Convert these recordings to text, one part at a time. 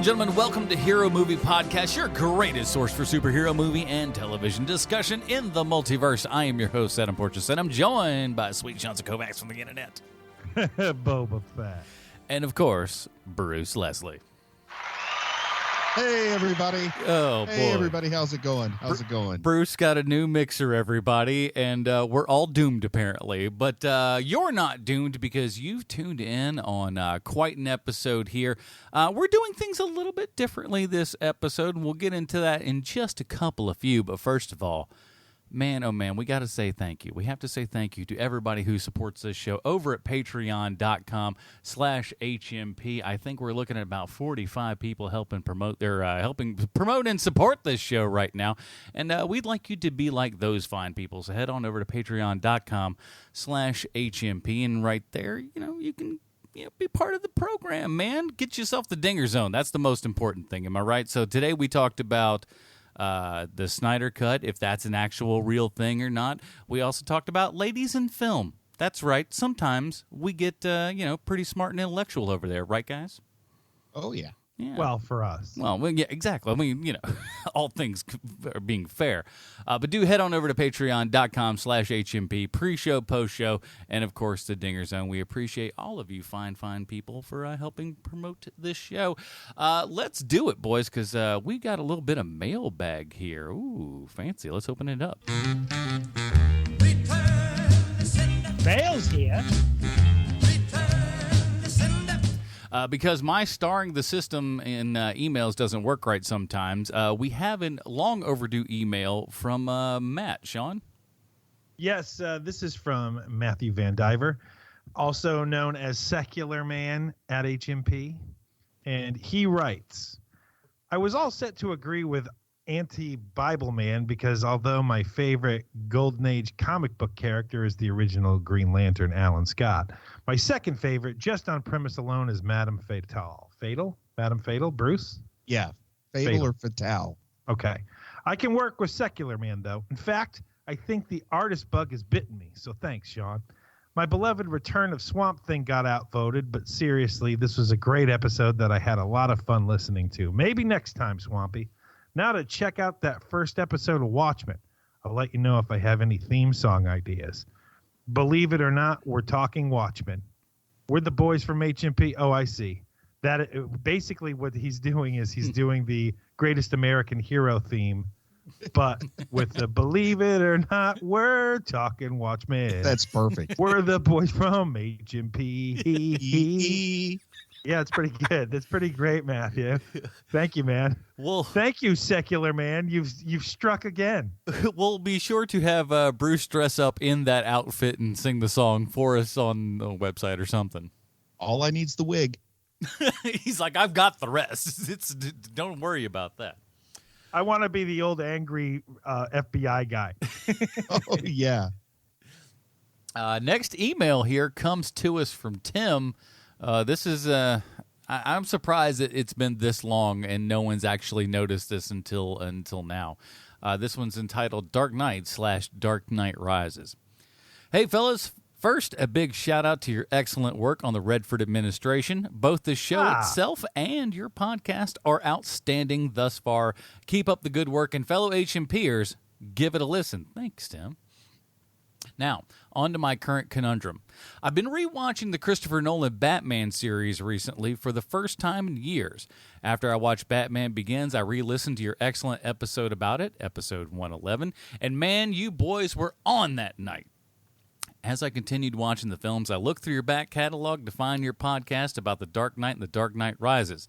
and gentlemen, welcome to Hero Movie Podcast, your greatest source for superhero movie and television discussion in the multiverse. I am your host, Adam Portrais, and I'm joined by sweet chunks of Kovacs from the internet. Boba Fett. And, of course, Bruce Leslie. Hey, everybody. Oh, boy. Hey, everybody. How's it going? How's it going? Bruce got a new mixer, everybody, and we're all doomed, apparently. But you're not doomed because you've tuned in on quite an episode here. We're doing things a little bit differently this episode, and we'll get into that in just a couple of few. But first of all, man, oh man, we got to say thank you. We have to say thank you to everybody who supports this show over at patreon.com/HMP. I think we're looking at about 45 people helping promote and support this show right now. And we'd like you to be like those fine people. So head on over to patreon.com/HMP. And right there, you can be part of the program, man. Get yourself the Dinger Zone. That's the most important thing. Am I right? So today we talked about the Snyder Cut, if that's an actual real thing or not. We also talked about ladies in film. That's right. Sometimes we get, pretty smart and intellectual over there. Right, guys? Oh, yeah. Yeah. Well, for us. Well, yeah, exactly. I mean, all things are being fair. But do head on over to patreon.com/HMP, pre-show, post-show, and, of course, the Dinger Zone. We appreciate all of you fine people for helping promote this show. Let's do it, boys, because we got a little bit of mailbag here. Ooh, fancy. Let's open it up. Mail's here. Because my starring the system in emails doesn't work right sometimes, we have a long overdue email from Matt. Sean? Yes, this is from Matthew Van Diver, also known as Secular Man at HMP. And he writes, I was all set to agree with Anti-Bible Man because although my favorite Golden Age comic book character is the original Green Lantern, Alan Scott, my second favorite, just on premise alone, is Madame Fatale. Fatal? Madame Fatal? Bruce? Yeah. Fatal or Fatale. Okay. I can work with Secular Man, though. In fact, I think the artist bug has bitten me, so thanks, Sean. My beloved Return of Swamp Thing got outvoted, but seriously, this was a great episode that I had a lot of fun listening to. Maybe next time, Swampy. Now to check out that first episode of Watchmen. I'll let you know if I have any theme song ideas. Believe it or not, we're talking Watchmen. We're the boys from HMP. Oh, I see. That basically what he's doing is he's doing the Greatest American Hero theme, but with the believe it or not, we're talking Watchmen. That's perfect. We're the boys from HMP. Yeah, it's pretty good. That's pretty great, Matthew. Thank you, man. Well, thank you, Secular Man. You've struck again. We'll be sure to have Bruce dress up in that outfit and sing the song for us on the website or something. All I need's the wig. He's like, I've got the rest. Don't worry about that. I want to be the old angry FBI guy. Oh, yeah. Next email here comes to us from Tim. This is I'm surprised that it's been this long and no one's actually noticed this until now. This one's entitled Dark Knight / Dark Knight Rises. Hey, fellas. First, a big shout-out to your excellent work on the Redford administration. Both the show itself and your podcast are outstanding thus far. Keep up the good work, and fellow HMPers, give it a listen. Thanks, Tim. Now, on to my current conundrum. I've been rewatching the Christopher Nolan Batman series recently for the first time in years. After I watched Batman Begins, I re-listened to your excellent episode about it, episode 111, and man, you boys were on that night. As I continued watching the films, I looked through your back catalog to find your podcast about The Dark Knight and The Dark Knight Rises.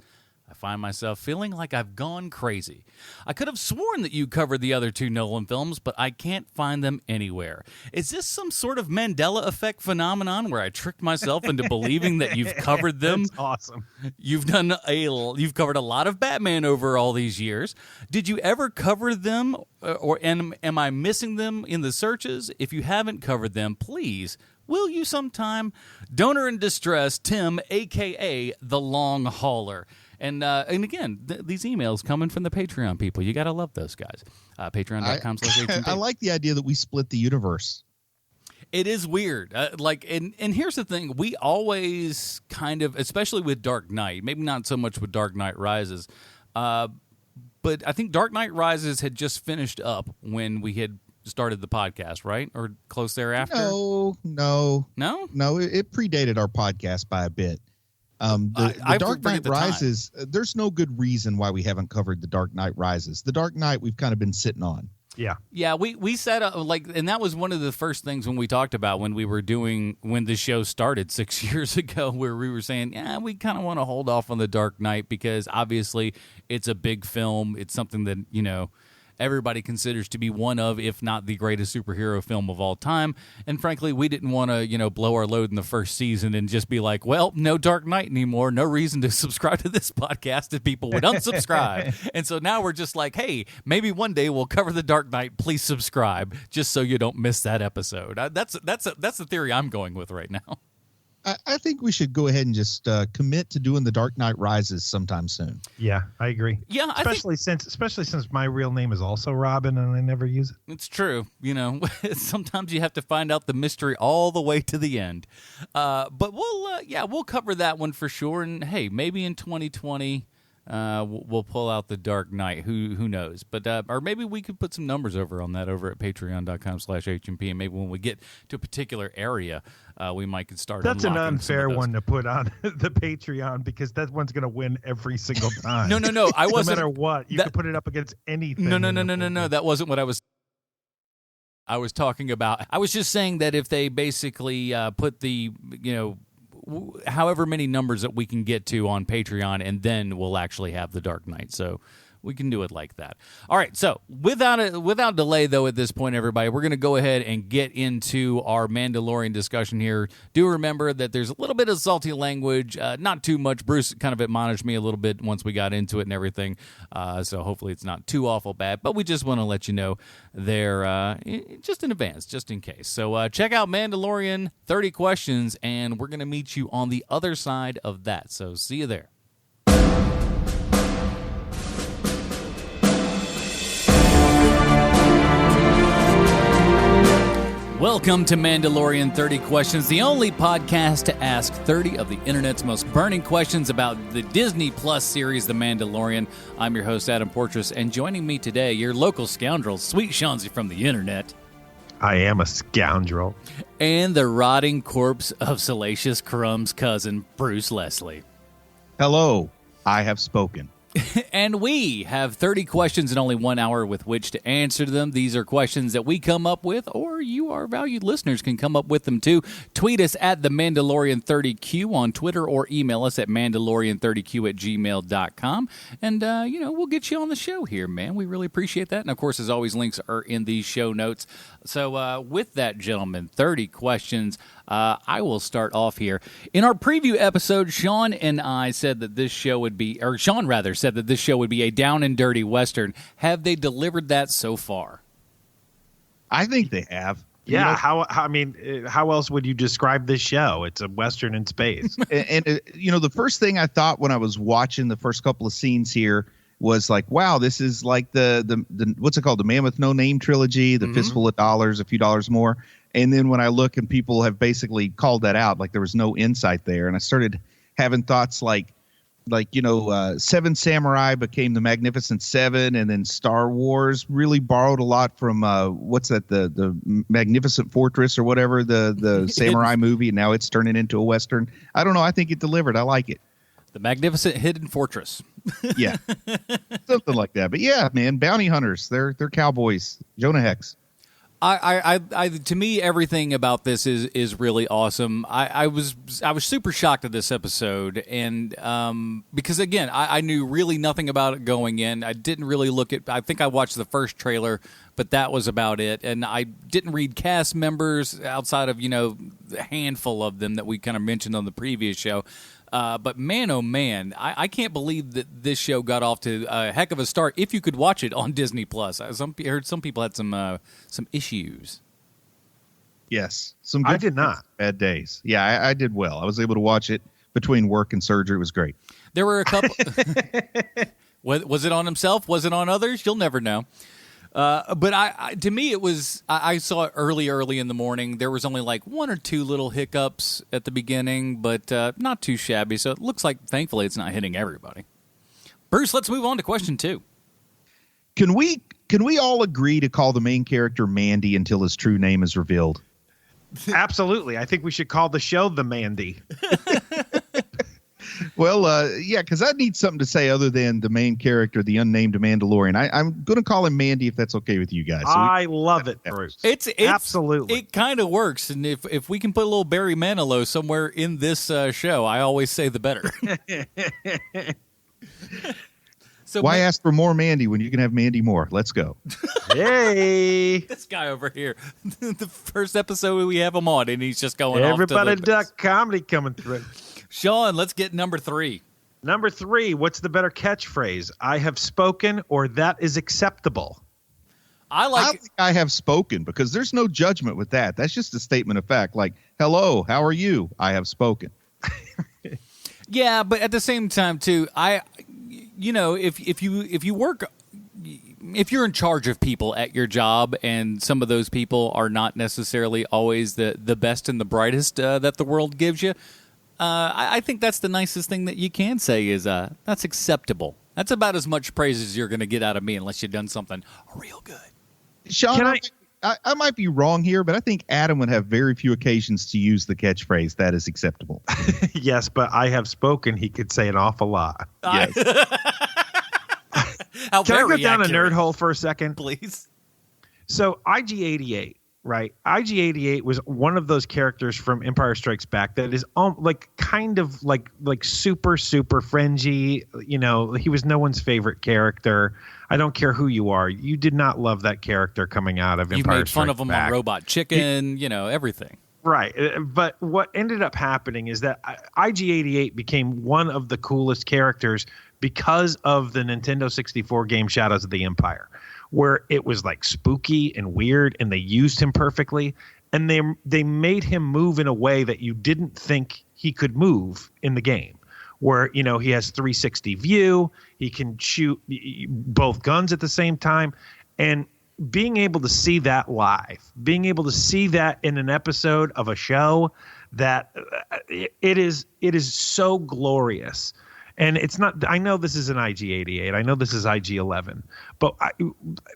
I find myself feeling like I've gone crazy. I could have sworn that you covered the other two Nolan films, but I can't find them anywhere. Is this some sort of Mandela effect phenomenon where I tricked myself into believing that you've covered them? That's awesome. You've covered a lot of Batman over all these years. Did you ever cover them, or am I missing them in the searches? If you haven't covered them, please, will you sometime? Donor in distress, Tim, a.k.a. The Long Hauler. And again, these emails coming from the Patreon people. You got to love those guys. Patreon.com/HMP. I like the idea that we split the universe. It is weird. And here's the thing. We always kind of, especially with Dark Knight, maybe not so much with Dark Knight Rises, but I think Dark Knight Rises had just finished up when we had started the podcast, right? Or close thereafter? No. It predated our podcast by a bit. The Dark Knight Rises, there's no good reason why we haven't covered the Dark Knight Rises. The Dark Knight we've kind of been sitting on. Yeah, we set up and that was one of the first things when we talked about when the show started 6 years ago, where we were saying, we kind of want to hold off on the Dark Knight because obviously it's a big film. It's something that, everybody considers to be one of, if not the greatest superhero film of all time. And frankly, we didn't want to, blow our load in the first season and just be like, well, no Dark Knight anymore. No reason to subscribe to this podcast if people would unsubscribe. And so now we're just like, hey, maybe one day we'll cover the Dark Knight. Please subscribe just so you don't miss that episode. That's the theory I'm going with right now. I think we should go ahead and just commit to doing the Dark Knight Rises sometime soon. Yeah, I agree. Yeah, especially since my real name is also Robin and I never use it. It's true. Sometimes you have to find out the mystery all the way to the end. But we'll cover that one for sure. And hey, maybe in 2020. We'll pull out the Dark Knight. Who knows? But or maybe we could put some numbers over on that over at patreon.com/HMP, and maybe when we get to a particular area, we might could start. That's an unfair one to put on the Patreon because that one's going to win every single time. No. I wasn't. No matter what, you could put it up against anything. No. That wasn't what I was talking about. I was just saying that if they basically put the however many numbers that we can get to on Patreon, and then we'll actually have the Dark Knight. So we can do it like that. All right. So without delay, though, at this point, everybody, we're going to go ahead and get into our Mandalorian discussion here. Do remember that there's a little bit of salty language, not too much. Bruce kind of admonished me a little bit once we got into it and everything. So hopefully it's not too awful bad, but we just want to let you know there just in advance, just in case. So check out Mandalorian 30 Questions, and we're going to meet you on the other side of that. So see you there. Welcome to Mandalorian 30 Questions, the only podcast to ask 30 of the internet's most burning questions about the Disney Plus series, The Mandalorian. I'm your host, Adam Portrais, and joining me today, your local scoundrel, Sweet Shawnzy from the internet. I am a scoundrel. And the rotting corpse of Salacious Crumb's cousin, Bruce Leslie. Hello, I have spoken. And we have 30 questions and only 1 hour with which to answer them. These are questions that we come up with, or you, our valued listeners, can come up with them too. Tweet us at the Mandalorian30Q on Twitter, or email us at Mandalorian30Q@gmail.com. And, we'll get you on the show here, man. We really appreciate that. And, of course, as always, links are in these show notes. So with that, gentlemen, 30 questions. I will start off here. In our preview episode, Sean and I said that this show would be, or Sean rather said that this show would be a down and dirty Western. Have they delivered that so far? I think they have. Yeah. How else would you describe this show? It's a Western in space. and the first thing I thought when I was watching the first couple of scenes here was like, wow, this is like the what's it called? The Man with No Name trilogy, the Fistful of Dollars, a few dollars more. And then when I look and people have basically called that out, like there was no insight there. And I started having thoughts like Seven Samurai became the Magnificent Seven, and then Star Wars really borrowed a lot from the Magnificent Fortress or whatever, the samurai movie. And now it's turning into a Western. I don't know. I think it delivered. I like it. The Magnificent Hidden Fortress. Yeah, something like that. But yeah, man, bounty hunters. They're cowboys. Jonah Hex. To me, everything about this is really awesome. I was super shocked at this episode, and because again, I knew really nothing about it going in. I didn't really look at. I think I watched the first trailer, but that was about it. And I didn't read cast members outside of a handful of them that we kind of mentioned on the previous show. But man, oh man, I can't believe that this show got off to a heck of a start. If you could watch it on Disney Plus, I heard some people had some issues. Yes, some. Good I did not. Bad days. Yeah, I did well. I was able to watch it between work and surgery. It was great. There were a couple. Was it on himself? Was it on others? You'll never know. But to me, it was. I saw it early in the morning. There was only like one or two little hiccups at the beginning, but not too shabby. So it looks like, thankfully, it's not hitting everybody. Bruce, let's move on to question 2. Can we all agree to call the main character Mandy until his true name is revealed? Absolutely. I think we should call the show the Mandy. Well, yeah, because I need something to say other than the main character, the unnamed Mandalorian. I'm going to call him Mandy if that's okay with you guys. So I love it, Bruce. It's absolutely. It kind of works, and if we can put a little Barry Manilow somewhere in this show, I always say the better. So why ask for more Mandy when you can have Mandy more? Let's go. Hey, this guy over here. The first episode we have him on, and he's just going. Everybody off to duck comedy coming through. Sean, let's get number 3. Number 3, what's the better catchphrase? I have spoken, or that is acceptable? I think I have spoken, because there's no judgment with that. That's just a statement of fact. Like, hello, how are you? I have spoken. Yeah, but at the same time, too, if you work, if you're in charge of people at your job, and some of those people are not necessarily always the best and the brightest that the world gives you. I think that's the nicest thing that you can say is that's acceptable. That's about as much praise as you're going to get out of me unless you've done something real good. Sean, I might be wrong here, but I think Adam would have very few occasions to use the catchphrase, that is acceptable. Yes, but I have spoken. He could say an awful lot. Yes. Can I go down a nerd hole for a second? Please. So IG-88. Right. IG-88 was one of those characters from Empire Strikes Back that is kind of like super, super fringy. You know, he was no one's favorite character. I don't care who you are. You did not love that character coming out of Empire Strikes Back. You made fun of him on Robot Chicken, everything. Right. But what ended up happening is that IG-88 became one of the coolest characters because of the Nintendo 64 game Shadows of the Empire, where it was like spooky and weird, and they used him perfectly, and they made him move in a way that you didn't think he could move in the game, where he has 360 view, he can shoot both guns at the same time, and being able to see that live, being able to see that in an episode of a show, that it is so glorious. And it's not. I know this is an IG-88. I know this is IG-11, but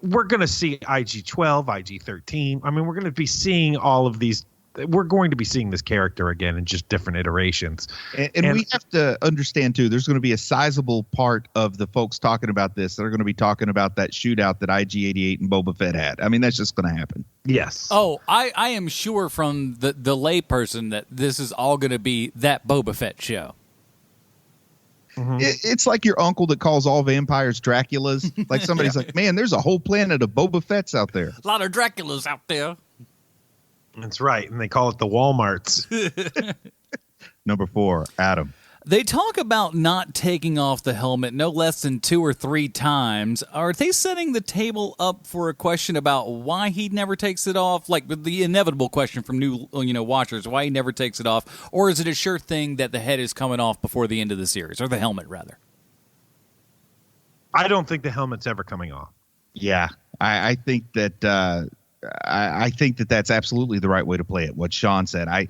we're going to see IG-12, IG-13. I mean, we're going to be seeing all of these. We're going to be seeing this character again in just different iterations. And we have to understand too. There's going to be a sizable part of the folks talking about this that are going to be talking about that shootout that IG-88 and Boba Fett had. I mean, that's just going to happen. Yes. Oh, I am sure from the layperson that this is all going to be that Boba Fett show. Mm-hmm. It's like your uncle that calls all vampires Draculas. Like somebody's like, man, there's a whole planet of Boba Fett's out there. A lot of Draculas out there. That's right. And they call it the Walmarts. Number 4, Adam. They talk about not taking off the helmet no less than 2 or 3 times. Are they setting the table up for a question about why he never takes it off? Like the inevitable question from new watchers, why he never takes it off? Or is it a sure thing that the head is coming off before the end of the series, or the helmet, rather? I don't think the helmet's ever coming off. Yeah, I think that I think that that's absolutely the right way to play it. What Sean said. I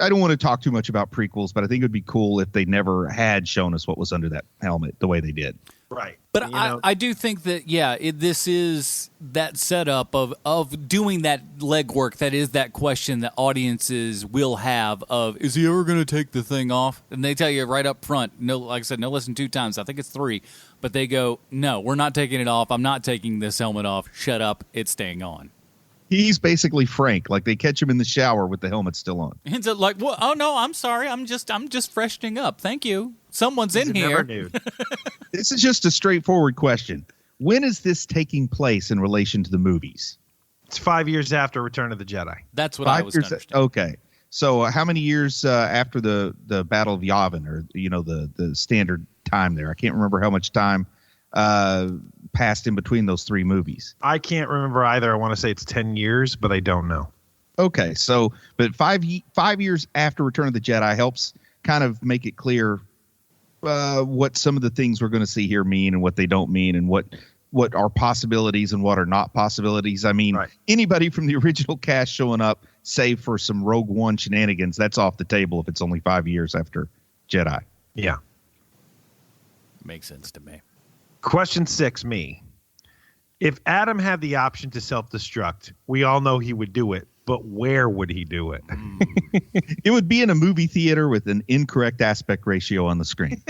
don't want to talk too much about prequels, but I think it would be cool if they never had shown us what was under that helmet the way they did. Right. But I do think that, this is that setup of doing that legwork. That is that question that audiences will have of, is he ever going to take the thing off? And they tell you right up front, no, like I said, no less than 2 times. I think it's 3. But they go, no, we're not taking it off. I'm not taking this helmet off. Shut up. It's staying on. He's basically Frank. Like they catch him in the shower with the helmet still on. And so like, well, oh no, I'm sorry. I'm just freshening up. Thank you. Someone's in here. This is just a straightforward question. When is this taking place in relation to the movies? It's 5 years after Return of the Jedi. That's what I was understanding. Okay. So how many years after the Battle of Yavin, or the standard time there? I can't remember how much time passed in between those 3 movies. I can't remember either. I want to say it's 10 years, but I don't know. Okay, so but 5 years after Return of the Jedi helps kind of make it clear what some of the things we're going to see here mean and what they don't mean, and what what are possibilities and what are not possibilities. I mean, anybody from the original cast showing up, save for some Rogue One shenanigans, that's off the table if it's only 5 years after Jedi. Yeah. Makes sense to me. Question 6, me. If Adam had the option to self-destruct, we all know he would do it, but where would he do it? It would be in a movie theater with an incorrect aspect ratio on the screen.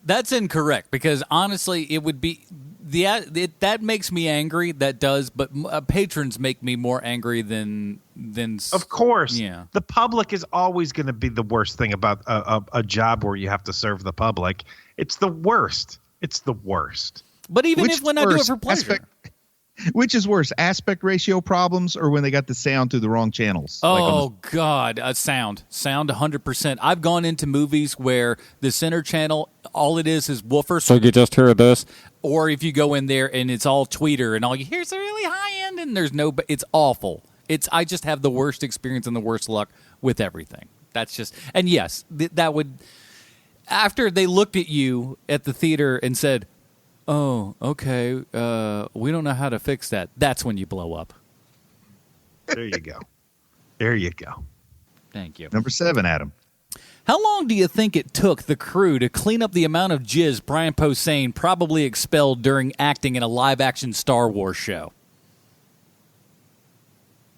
That's incorrect, because honestly, it would be that makes me angry. That does, but patrons make me more angry than. Of course, yeah. The public is always going to be the worst thing about a job where you have to serve the public. It's the worst. It's the worst. But even when I do it for pleasure. Which is worse, aspect ratio problems or when they got the sound through the wrong channels? Oh, God. Sound 100%. I've gone into movies where the center channel, all it is woofer, so you just hear this. Or if you go in there and it's all tweeter and all you hear is a really high end and there's no, it's awful. I just have the worst experience and the worst luck with everything. That's just, and yes, that would, after they looked at you at the theater and said, oh, okay, we don't know how to fix that, that's when you blow up. There you go. There you go. Thank you. Number 7, Adam. How long do you think it took the crew to clean up the amount of jizz Brian Posehn probably expelled during acting in a live-action Star Wars show?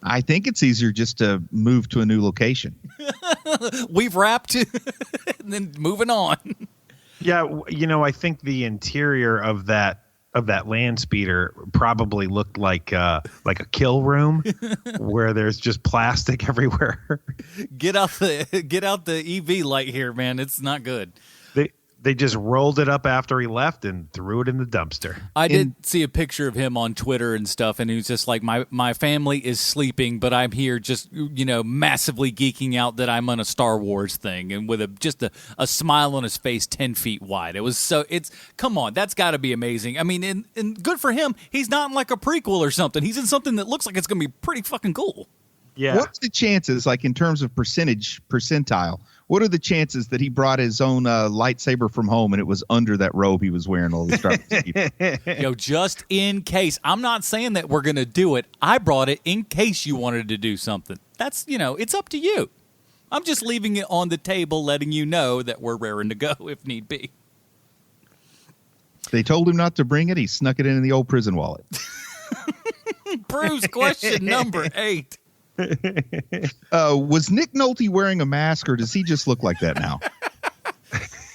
I think it's easier just to move to a new location. We've wrapped and then moving on. Yeah, I think the interior of that land speeder probably looked like a kill room where there's just plastic everywhere. Get out the EV light here, man. It's not good. They just rolled it up after he left and threw it in the dumpster. I did see a picture of him on Twitter and stuff, and he was just like, my family is sleeping, but I'm here just, massively geeking out that I'm on a Star Wars thing, and with just a smile on his face 10 feet wide. Come on, that's got to be amazing. I mean, and good for him. He's not in like a prequel or something. He's in something that looks like it's going to be pretty fucking cool. Yeah. What's the chances, like in terms of percentile, what are the chances that he brought his own lightsaber from home and it was under that robe he was wearing all the time? Just in case. I'm not saying that we're going to do it. I brought it in case you wanted to do something. That's, it's up to you. I'm just leaving it on the table, letting you know that we're raring to go if need be. They told him not to bring it. He snuck it in the old prison wallet. Bruce, question number 8. Was Nick Nolte wearing a mask, or does he just look like that now?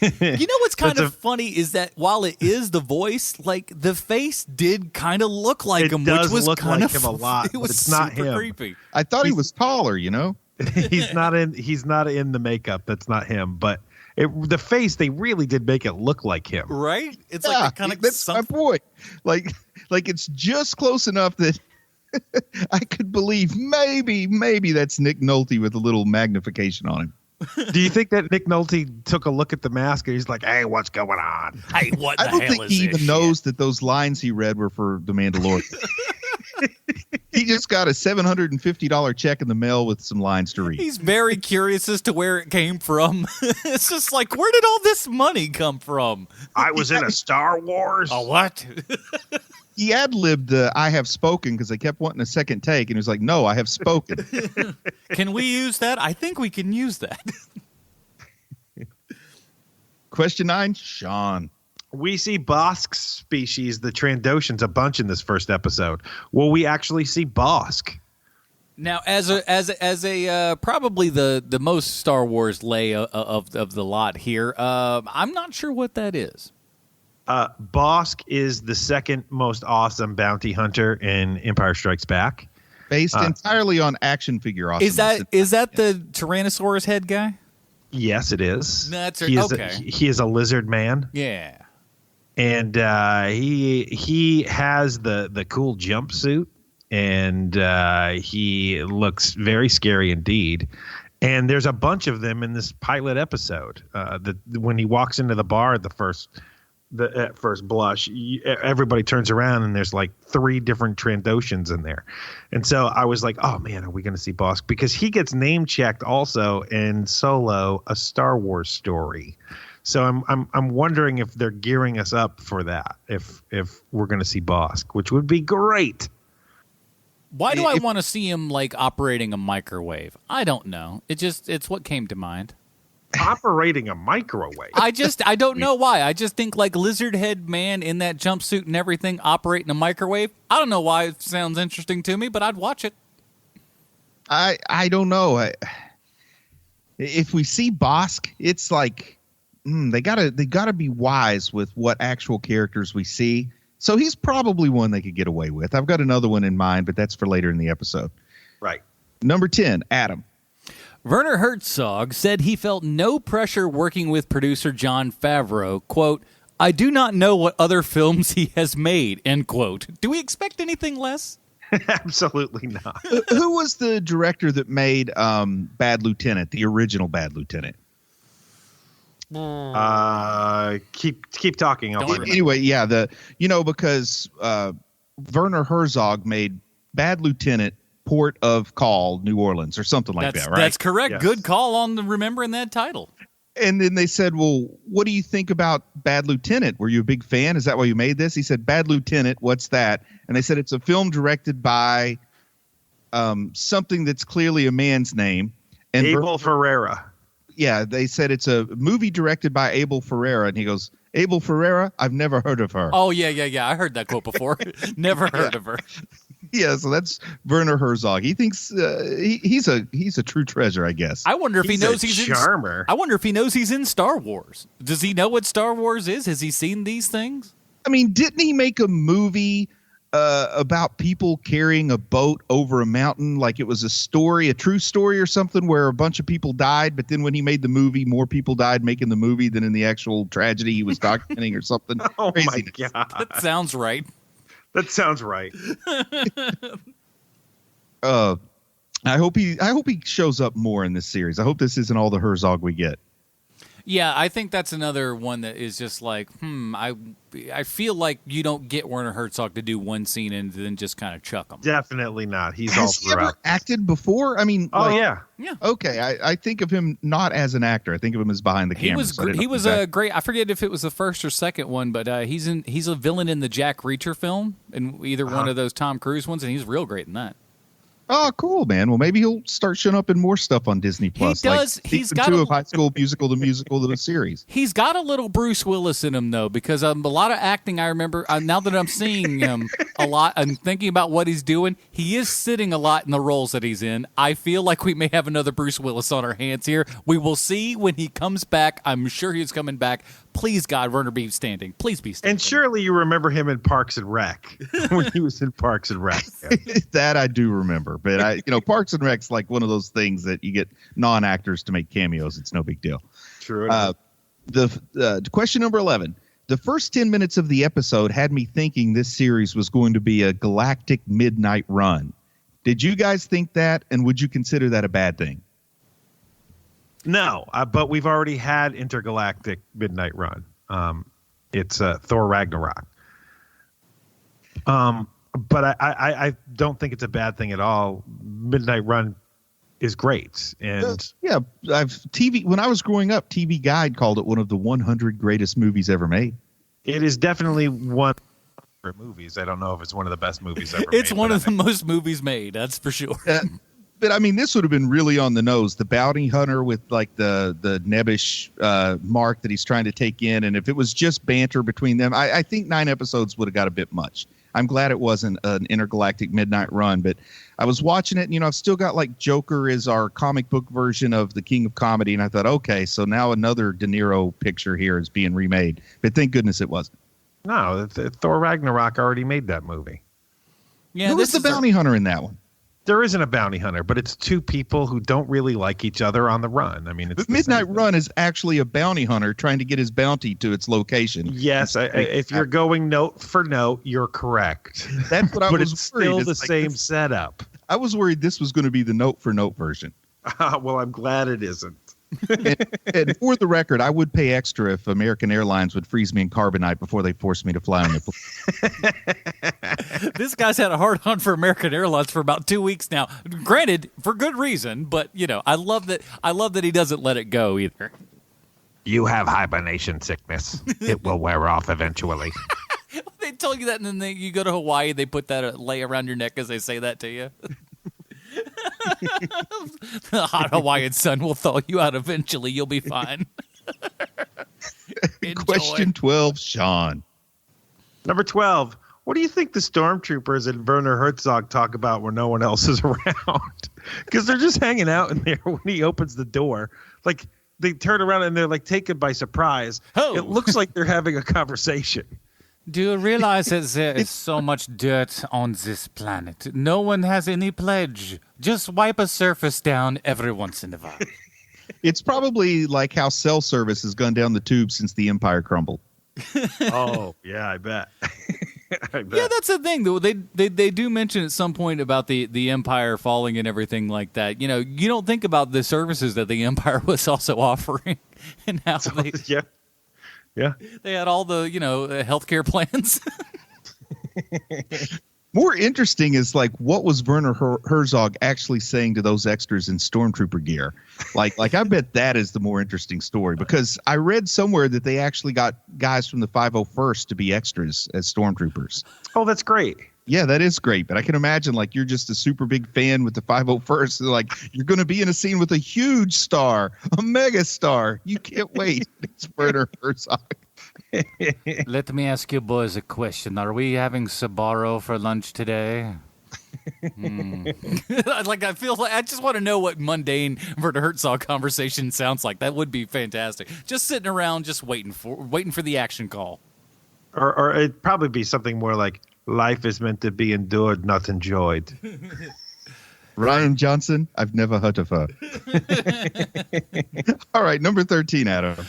What's kind of funny is that while it is the voice, like the face did kind of look like him, which was look kind like of him a lot. It was it's not super him. creepy. I thought he was taller. He's not in the makeup. That's not him. But the face, they really did make it look like him, right? It's like kind of that's my point. Like it's just close enough that I could believe maybe that's Nick Nolte with a little magnification on him. Do you think that Nick Nolte took a look at the mask and he's like, "Hey, what's going on? Hey, what the hell is this?" I don't think he even knows that those lines he read were for The Mandalorian. He just got a $750 check in the mail with some lines to read. He's very curious as to where it came from. It's just like, where did all this money come from? I was in a Star Wars. A what? He ad-libbed I have spoken because they kept wanting a second take, and he was like, no, I have spoken. Can we use that? I think we can use that. Question 9, Sean. We see Bosk's species, the Trandoshans, a bunch in this first episode. Will we actually see Bosk? Now, as a probably the most Star Wars lay of the lot here, I'm not sure what that is. Bosk is the second most awesome bounty hunter in Empire Strikes Back. Based entirely on action figure awesomeness. Is that the Tyrannosaurus head guy? Yes, it is. That's okay. He is a lizard man. Yeah. And he has the cool jumpsuit, and he looks very scary indeed. And there's a bunch of them in this pilot episode. When he walks into the bar at first blush, everybody turns around and there's like 3 different Trandoshans in there. And so I was like, oh man, are we going to see Bosk? Because he gets name checked also in Solo, a Star Wars story. So I'm wondering if they're gearing us up for that. If we're going to see Bosk, which would be great. Why do I want to see him like operating a microwave? I don't know. It's what came to mind. Operating a microwave. I don't know why. I just think like lizard head man in that jumpsuit and everything operating a microwave. I don't know why it sounds interesting to me, but I'd watch it. I don't know. If we see Bosk, it's like they gotta be wise with what actual characters we see. So he's probably one they could get away with. I've got another one in mind, but that's for later in the episode. Right. Number 10, Adam. Werner Herzog said he felt no pressure working with producer Jon Favreau. Quote, I do not know what other films he has made, end quote. Do we expect anything less? Absolutely not. Who was the director that made Bad Lieutenant, the original Bad Lieutenant? Keep talking. Anyway, yeah, because Werner Herzog made Bad Lieutenant, Port of Call, New Orleans, or something like that, right? That's correct. Yes. Good call on remembering that title. And then they said, well, what do you think about Bad Lieutenant? Were you a big fan? Is that why you made this? He said, Bad Lieutenant, what's that? And they said it's a film directed by something that's clearly a man's name. And Abel Ferrara. Yeah, they said it's a movie directed by Abel Ferrara. And he goes, Abel Ferrara? I've never heard of her. Oh, yeah. I heard that quote before. Never heard of her. Yeah, so that's Werner Herzog. He thinks he's a true treasure, I guess. I wonder if he knows he's charmer. I wonder if he knows he's in Star Wars. Does he know what Star Wars is? Has he seen these things? I mean, didn't he make a movie about people carrying a boat over a mountain, like it was a true story or something, where a bunch of people died, but then when he made the movie, more people died making the movie than in the actual tragedy he was documenting or something? Oh, Craziness. my God. That sounds right. That sounds right. I hope he shows up more in this series. I hope this isn't all the Herzog we get. Yeah, I think that's another one that is just like, I feel like you don't get Werner Herzog to do one scene and then just kind of chuck him. Definitely not. He's Has all he ever acted before? I mean, yeah. Okay, I think of him not as an actor. I think of him as behind the camera. He was a great. I forget if it was the first or second one, but he's a villain in the Jack Reacher film, in either one of those Tom Cruise ones, and he's real great in that. Oh, cool, man. Well, maybe he'll start showing up in more stuff on Disney Plus. He does. Like He's got two of High School Musical, the musical, the series. He's got a little Bruce Willis in him, though, because a lot of acting I remember, now that I'm seeing him a lot and thinking about what he's doing, he is sitting a lot in the roles that he's in. I feel like we may have another Bruce Willis on our hands here. We will see when he comes back. I'm sure he's coming back. Please, God, Werner, be standing. Please be standing. And surely you remember him in Parks and Rec when he was in Parks and Rec. That I do remember, but Parks and Rec's like one of those things that you get non-actors to make cameos. It's no big deal. True. The question number 11. The first 10 minutes of the episode had me thinking this series was going to be a galactic midnight run. Did you guys think that, and would you consider that a bad thing? No, but we've already had Intergalactic Midnight Run. It's Thor Ragnarok. But I don't think it's a bad thing at all. Midnight Run is great, and when I was growing up, TV Guide called it one of the 100 greatest movies ever made. It is definitely one of my favorite movies. I don't know if it's one of the best movies ever made. It's one of the most movies made, that's for sure. But I mean, this would have been really on the nose. The bounty hunter with like the nebbish mark that he's trying to take in. And if it was just banter between them, I think 9 episodes would have got a bit much. I'm glad it wasn't an intergalactic midnight run. But I was watching it and, I've still got like Joker is our comic book version of the King of Comedy. And I thought, okay, so now another De Niro picture here is being remade. But thank goodness it wasn't. No, Thor Ragnarok already made that movie. Yeah, Who was the bounty hunter in that one? There isn't a bounty hunter, but it's two people who don't really like each other on the run. I mean, but Midnight Run is actually a bounty hunter trying to get his bounty to its location. Yes, if you're going note for note, you're correct. That's what I but was it's worried. still the same setup. I was worried this was going to be the note for note version. Well, I'm glad it isn't. and for the record, I would pay extra if American Airlines would freeze me in carbonite before they forced me to fly on the. This guy's had a hard on for American Airlines for about 2 weeks now. Granted, for good reason, but I love that he doesn't let it go either. You have hibernation sickness. It will wear off eventually. They tell you that, and then you go to Hawaii, they put that lay around your neck as they say that to you. The hot Hawaiian sun will thaw you out eventually. You'll be fine. Question 12, Sean. Number 12. What do you think the stormtroopers and Werner Herzog talk about when no one else is around? Because they're just hanging out in there when he opens the door. Like, they turn around and they're like taken by surprise. Oh. It looks like they're having a conversation. Do you realize that there is so much dirt on this planet? No one has any pledge. Just wipe a surface down every once in a while. It's probably like how cell service has gone down the tube since the Empire crumbled. Oh, yeah, I bet. I bet. Yeah, that's the thing, though. They do mention at some point about the Empire falling and everything like that. You know, you don't think about the services that the Empire was also offering and how Yeah. They had all the, healthcare plans. More interesting is like what was Werner Herzog actually saying to those extras in Stormtrooper gear? Like I bet that is the more interesting story, because I read somewhere that they actually got guys from the 501st to be extras as Stormtroopers. Oh, that's great. Yeah, that is great. But I can imagine like you're just a super big fan with the 501st. Like you're going to be in a scene with a huge star, a mega star. You can't wait. It's Werner Herzog. Let me ask you boys a question. Are we having Sbarro for lunch today? I feel like I just want to know what mundane Werner Herzog conversation sounds like. That would be fantastic. Just sitting around, just waiting for the action call. Or it'd probably be something more like, life is meant to be endured, not enjoyed. Ryan Johnson, I've never heard of her. All right, number 13, Adam.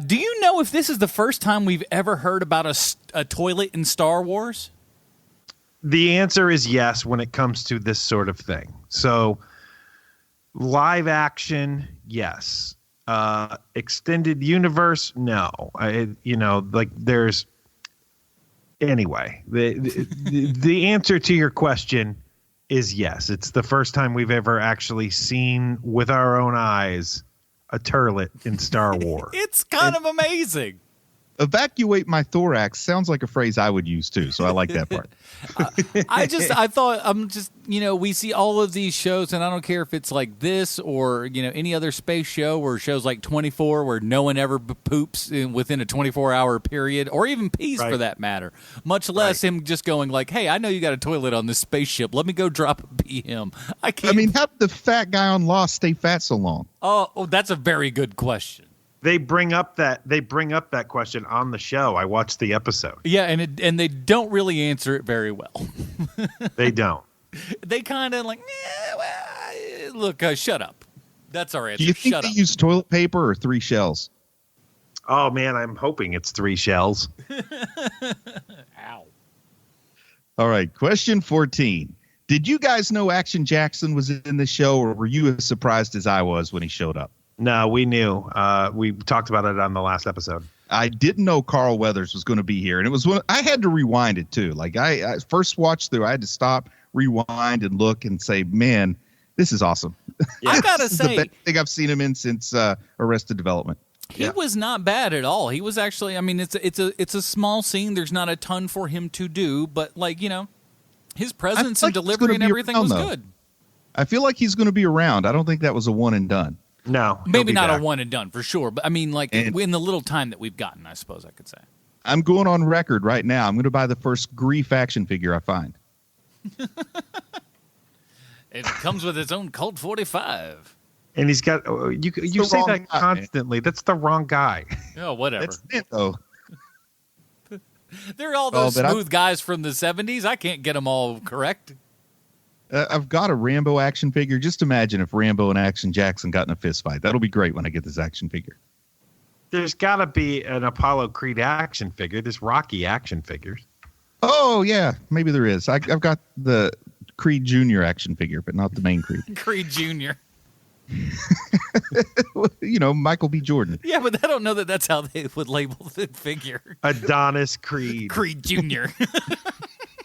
Do you know if this is the first time we've ever heard about a toilet in Star Wars? The answer is yes when it comes to this sort of thing. So, live action, yes. Extended universe, no. There's... Anyway, the answer to your question is yes. It's the first time we've ever actually seen with our own eyes a turlet in Star Wars. It's kind of amazing. Evacuate my thorax sounds like a phrase I would use too, so I like that part. We see all of these shows, and I don't care if it's like this or, any other space show or shows like 24 where no one ever poops within a 24-hour period, or even pees for that matter, much less him just going like, hey, I know you got a toilet on this spaceship. Let me go drop a pee him. I mean, how did the fat guy on Lost stay fat so long? Oh, that's a very good question. They bring up that question on the show. I watched the episode. Yeah, and they don't really answer it very well. They don't. They kind of like, look, shut up. That's our answer. Do you think they use toilet paper or 3 shells? Oh man, I'm hoping it's 3 shells. Ow. All right, question 14. Did you guys know Action Jackson was in the show, or were you as surprised as I was when he showed up? No, we knew. We talked about it on the last episode. I didn't know Carl Weathers was going to be here, and it was I had to rewind it too. Like I first watched through, I had to stop, rewind, and look and say, "Man, this is awesome." Yeah. I gotta say, the best thing I've seen him in since Arrested Development. He was not bad at all. He was actually. I mean, it's a small scene. There's not a ton for him to do, but his presence and delivery and everything was good. I feel like he's going to be around. I don't think that was a one and done. No, maybe not a one and done for sure, but I mean, in the little time that we've gotten, I suppose I could say. I'm going on record right now. I'm going to buy the first Grief action figure I find. It comes with its own Colt 45, and he's got. You say that constantly. Man. That's the wrong guy. Oh, whatever. That's it, though. They're all those smooth guys from the 70s. I can't get them all correct. I've got a Rambo action figure. Just imagine if Rambo and Action Jackson got in a fist fight. That'll be great when I get this action figure. There's got to be an Apollo Creed action figure. There's Rocky action figures. Oh, yeah. Maybe there is. I've got the Creed Jr. action figure, but not the main Creed. Creed Jr. Michael B. Jordan. Yeah, but I don't know that that's how they would label the figure. Adonis Creed. Creed Jr.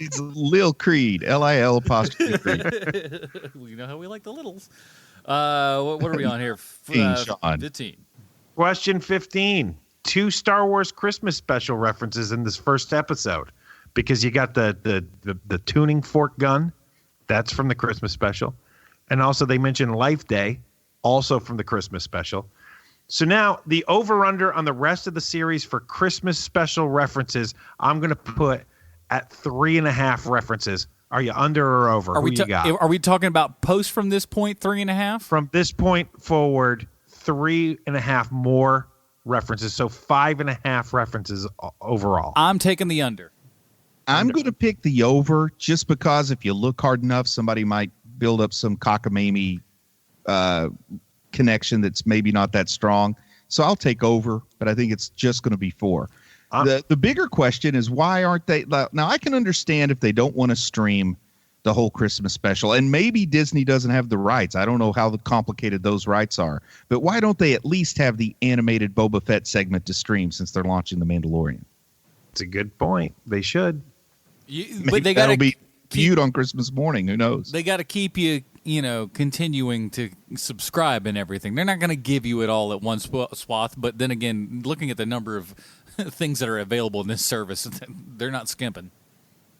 It's Lil Creed, Lil apostrophe Creed. You know how we like the littles. What are we on here? 15, Sean. 15. Question 15. 2 Star Wars Christmas special references in this first episode, because you got the tuning fork gun. That's from the Christmas special. And also they mentioned Life Day, also from the Christmas special. So now the over-under on the rest of the series for Christmas special references, I'm going to put at 3.5 references. Are you under or over? Who you got? Are we talking about post from this point, 3.5? From this point forward, 3.5 more references. So 5.5 references overall. I'm taking the under. I'm going to pick the over just because if you look hard enough, somebody might build up some cockamamie connection that's maybe not that strong. So I'll take over, but I think it's just going to be 4. The bigger question is, why aren't they? Now, I can understand if they don't want to stream the whole Christmas special, and maybe Disney doesn't have the rights. I don't know how complicated those rights are, but why don't they at least have the animated Boba Fett segment to stream since they're launching The Mandalorian? It's a good point. They should. But they got to be viewed on Christmas morning. Who knows? They got to keep you, continuing to subscribe and everything. They're not going to give you it all at one swath. But then again, looking at the number of things that are available in this service, they're not skimping.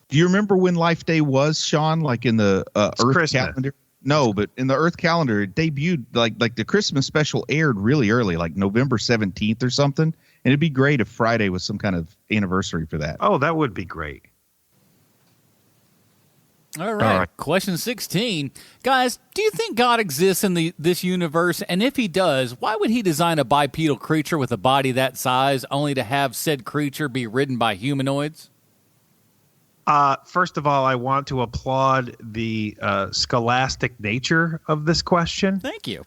Do you remember when Life Day was, Sean? Like in the Earth Christmas calendar? No, but in the Earth calendar, it debuted like the Christmas special aired really early, like November 17th or something. And it'd be great if Friday was some kind of anniversary for that. Oh, that would be great. All right. Question 16. Guys, do you think God exists in this universe? And if he does, why would he design a bipedal creature with a body that size only to have said creature be ridden by humanoids? First of all, I want to applaud the scholastic nature of this question. Thank you.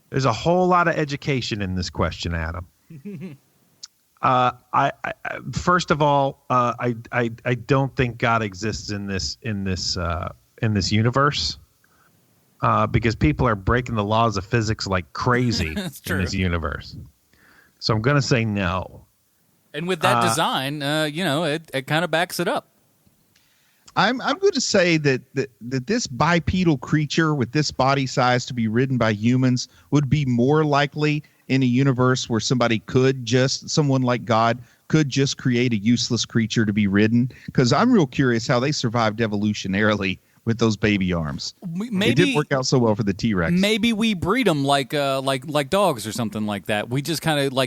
There's a whole lot of education in this question, Adam. I first of all, I don't think God exists in this universe, because people are breaking the laws of physics like crazy in this universe. So I'm going to say no. And with that design, it kind of backs it up. I'm going to say that this bipedal creature with this body size to be ridden by humans would be more likely in a universe where someone like God could just create a useless creature to be ridden. Because I'm real curious how they survived evolutionarily with those baby arms. Maybe it didn't work out so well for the T-Rex. Maybe we breed them like dogs or something like that. We just kind of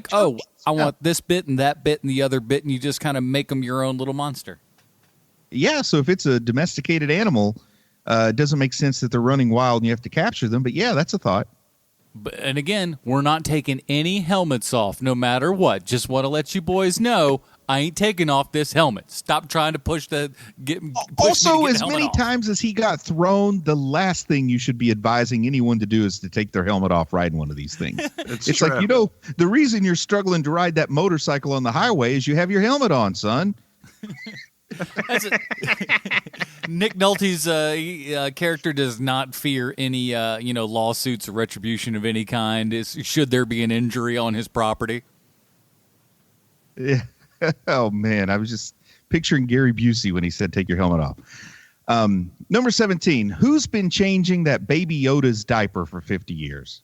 I want this bit and that bit and the other bit, and you just kind of make them your own little monster. Yeah, so if it's a domesticated animal, it doesn't make sense that they're running wild and you have to capture them. But yeah, that's a thought. And again, we're not taking any helmets off, no matter what. Just want to let you boys know, I ain't taking off this helmet. Stop trying to push the Also, as many times as he got thrown, the last thing you should be advising anyone to do is to take their helmet off riding one of these things. It's like, the reason you're struggling to ride that motorcycle on the highway is you have your helmet on, son. Nick Nolte's character does not fear any lawsuits or retribution of any kind. Should there be an injury on his property? Yeah. Oh man, I was just picturing Gary Busey when he said take your helmet off. Number 17. Who's been changing that Baby Yoda's diaper for 50 years?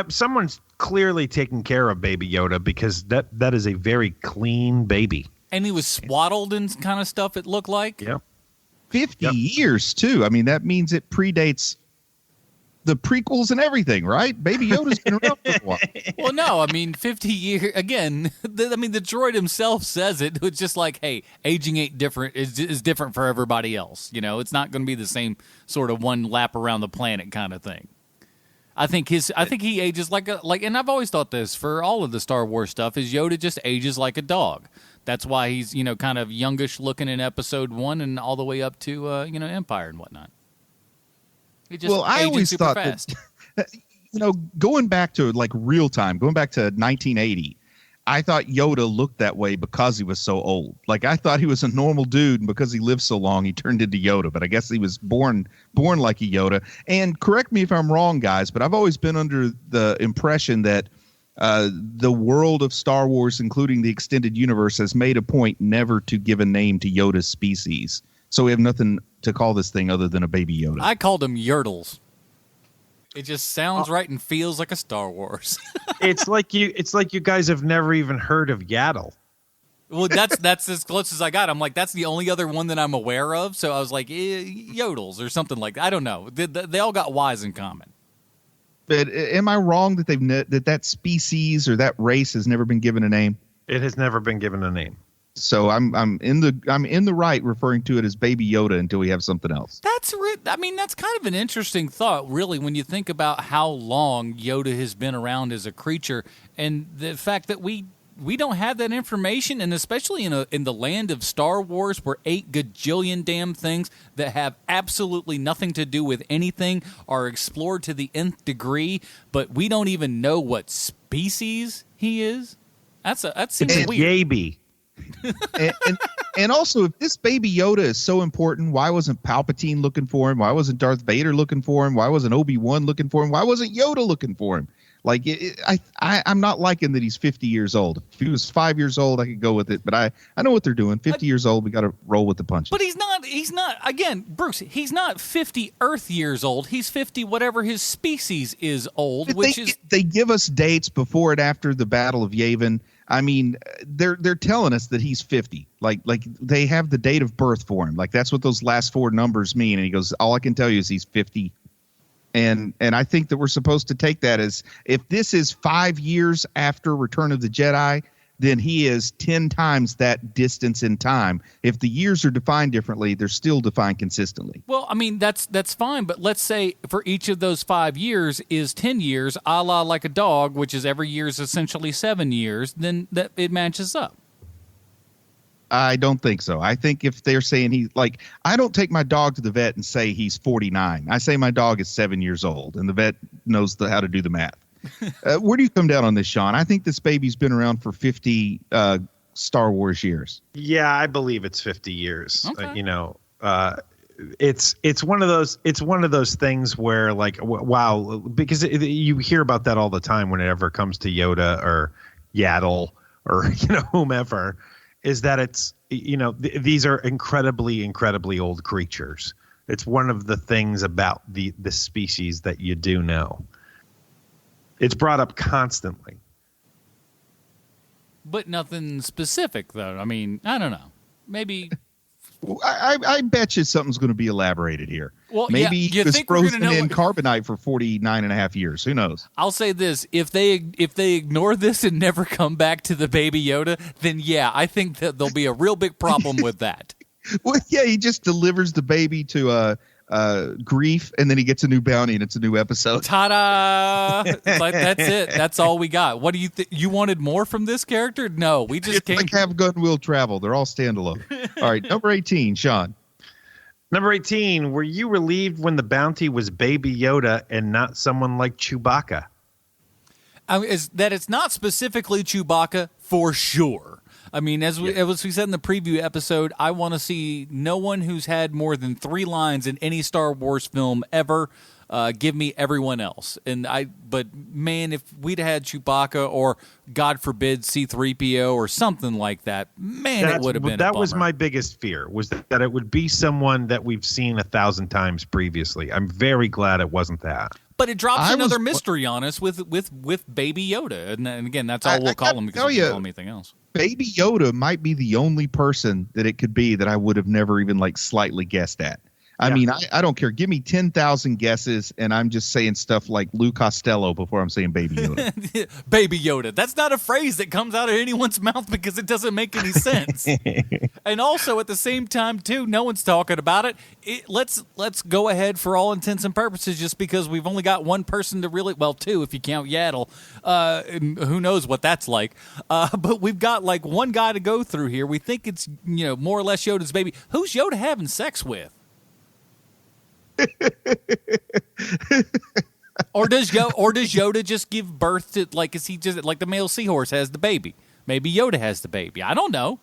Someone's clearly taking care of Baby Yoda, because that is a very clean baby. And he was swaddled and kind of stuff, it looked like. Yeah. 50 years, too. I mean, that means it predates the prequels and everything, right? Baby Yoda's been around for a while. Well, no, I mean, 50 years, again, the droid himself says it. It's just like, hey, aging ain't different, is different for everybody else. It's not going to be the same sort of one lap around the planet kind of thing. I think he ages like and I've always thought this for all of the Star Wars stuff, is Yoda just ages like a dog. That's why he's, kind of youngish looking in Episode 1 and all the way up to, Empire and whatnot. I always thought fast. that, going back to like real time, going back to 1980, I thought Yoda looked that way because he was so old. Like, I thought he was a normal dude, and because he lived so long, he turned into Yoda. But I guess he was born like a Yoda. And correct me if I'm wrong, guys, but I've always been under the impression that the world of Star Wars, including the extended universe, has made a point never to give a name to Yoda's species. So we have nothing to call this thing other than a baby Yoda. I called him Yertles. It just sounds right and feels like a Star Wars. It's like you guys have never even heard of Yaddle. Well, that's as close as I got. I'm like, that's the only other one that I'm aware of. So I was like, Yodels or something like that. I don't know. They all got Y's in common. But am I wrong that that species or that race has never been given a name? It has never been given a name. So I'm in the right referring to it as Baby Yoda until we have something else. That's kind of an interesting thought, really, when you think about how long Yoda has been around as a creature, and the fact that we don't have that information, and especially in the land of Star Wars, where 8 gajillion damn things that have absolutely nothing to do with anything are explored to the nth degree, but we don't even know what species he is. That seems weird. Yaby. and also, if this Baby Yoda is so important, why wasn't Palpatine looking for him? Why wasn't Darth Vader looking for him? Why wasn't Obi-Wan looking for him? Why wasn't Yoda looking for him? Like, I'm not liking that he's 50 years old. If he was 5 years old, I could go with it. But I know what they're doing. 50 years old, we got to roll with the punches. But he's not, again, Bruce, he's not 50 Earth years old. He's 50 whatever his species is old, They give us dates before and after the Battle of Yavin. I mean, they're telling us that he's 50. Like they have the date of birth for him. Like, that's what those last 4 numbers mean. And he goes, all I can tell you is he's 50. And I think that we're supposed to take that as, if this is 5 years after Return of the Jedi, then he is 10 times that distance in time. If the years are defined differently, they're still defined consistently. Well, I mean, that's fine, but let's say for each of those 5 years is 10 years, a la like a dog, which is every year is essentially 7 years, then that it matches up. I don't think so. I think if they're saying he's like, I don't take my dog to the vet and say he's 49. I say my dog is 7 years old, and the vet knows how to do the math. Where do you come down on this, Sean? I think this baby's been around for 50 Star Wars years. Yeah, I believe it's 50 years. Okay. It's one of those things where, like, wow, because you hear about that all the time when it ever comes to Yoda or Yaddle or whomever. Is that it's, these are incredibly, incredibly old creatures. It's one of the things about the species that you do know. It's brought up constantly. But nothing specific, though. I mean, I don't know. Maybe... I bet you something's going to be elaborated here. Well, maybe yeah, it was frozen in carbonite for 49 and a half years. Who knows? I'll say this. If they ignore this and never come back to the Baby Yoda, then yeah, I think that there'll be a real big problem with that. Well, yeah, he just delivers the baby to Grief, and then he gets a new bounty, and it's a new episode. Ta-da! It's like, that's it. That's all we got. What do you think? You wanted more from this character? No, we just came. Like Have Gun Will Travel. They're all standalone. All right, number 18, Sean. Number 18, were you relieved when the bounty was Baby Yoda and not someone like Chewbacca? Is that it's not specifically Chewbacca for sure. I mean, as we said in the preview episode, I want to see no one who's had more than 3 lines in any Star Wars film ever. Give me everyone else. But man, if we'd had Chewbacca or, God forbid, C-3PO or something like that, man, it would have been. That was my biggest fear, was that it would be someone that we've seen 1,000 times previously. I'm very glad it wasn't that. But it drops another mystery on us with Baby Yoda, and again, that's all we'll call him because we can't call him anything else. Baby Yoda might be the only person that it could be that I would have never even slightly guessed at. I mean, I don't care. Give me 10,000 guesses, and I'm just saying stuff like Lou Costello before I'm saying Baby Yoda. Baby Yoda. That's not a phrase that comes out of anyone's mouth because it doesn't make any sense. And also, at the same time, too, no one's talking about it. Let's go ahead for all intents and purposes, just because we've only got one person to really, well, 2 if you count Yaddle. Who knows what that's like. But we've got one guy to go through here. We think it's more or less Yoda's baby. Who's Yoda having sex with? Or does Yoda just give birth to, is he just like the male seahorse has the baby? Maybe Yoda has the baby. I don't know.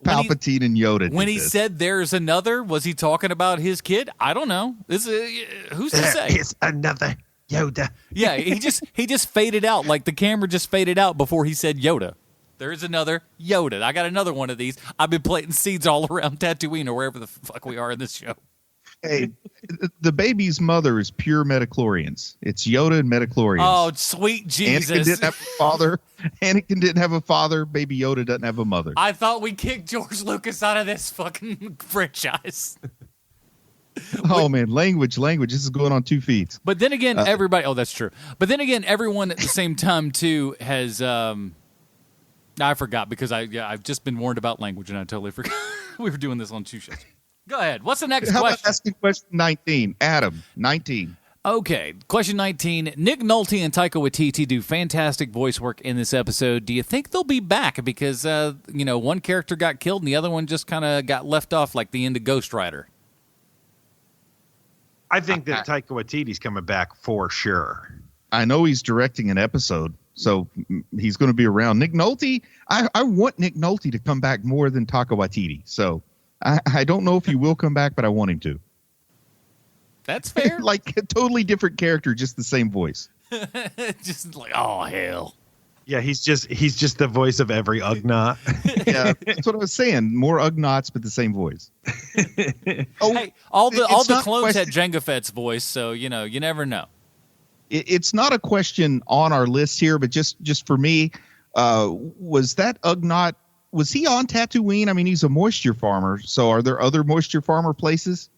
Palpatine and Yoda. When he said there's another, was he talking about his kid? I don't know. Who's to say? It's another Yoda. Yeah, he just faded out, like the camera just faded out before he said Yoda. There's another Yoda. I got another one of these. I've been planting seeds all around Tatooine or wherever the fuck we are in this show. Hey, the baby's mother is pure metachlorians. It's Yoda and metachlorians. Oh, sweet Jesus. Anakin didn't have a father. Anakin didn't have a father. Baby Yoda doesn't have a mother. I thought we kicked George Lucas out of this fucking franchise. Oh, man. Language. This is going on 2 feet. But then again, everybody... Oh, that's true. But then again, everyone at the same time, too, has... I forgot because I've just been warned about language, and I totally forgot we were doing this on 2 shows. Go ahead. What's the next How question? about asking question 19? Adam, 19. Okay, question 19. Nick Nolte and Taika Waititi do fantastic voice work in this episode. Do you think they'll be back? Because, one character got killed and the other one just kind of got left off like the end of Ghost Rider. I think that Taika Waititi's coming back for sure. I know he's directing an episode, so he's going to be around. Nick Nolte, I want Nick Nolte to come back more than Taika Waititi. So I don't know if he will come back, but I want him to. That's fair. Like a totally different character, just the same voice. Just like, oh, hell. Yeah, he's just the voice of every Ugnaught. Yeah, that's what I was saying. More Ugnaughts, but the same voice. Hey, all the clones had Jango Fett's voice, so you never know. It's not a question on our list here, but just for me, was that Ugnaught? Was he on Tatooine? I mean, he's a moisture farmer. So, are there other moisture farmer places?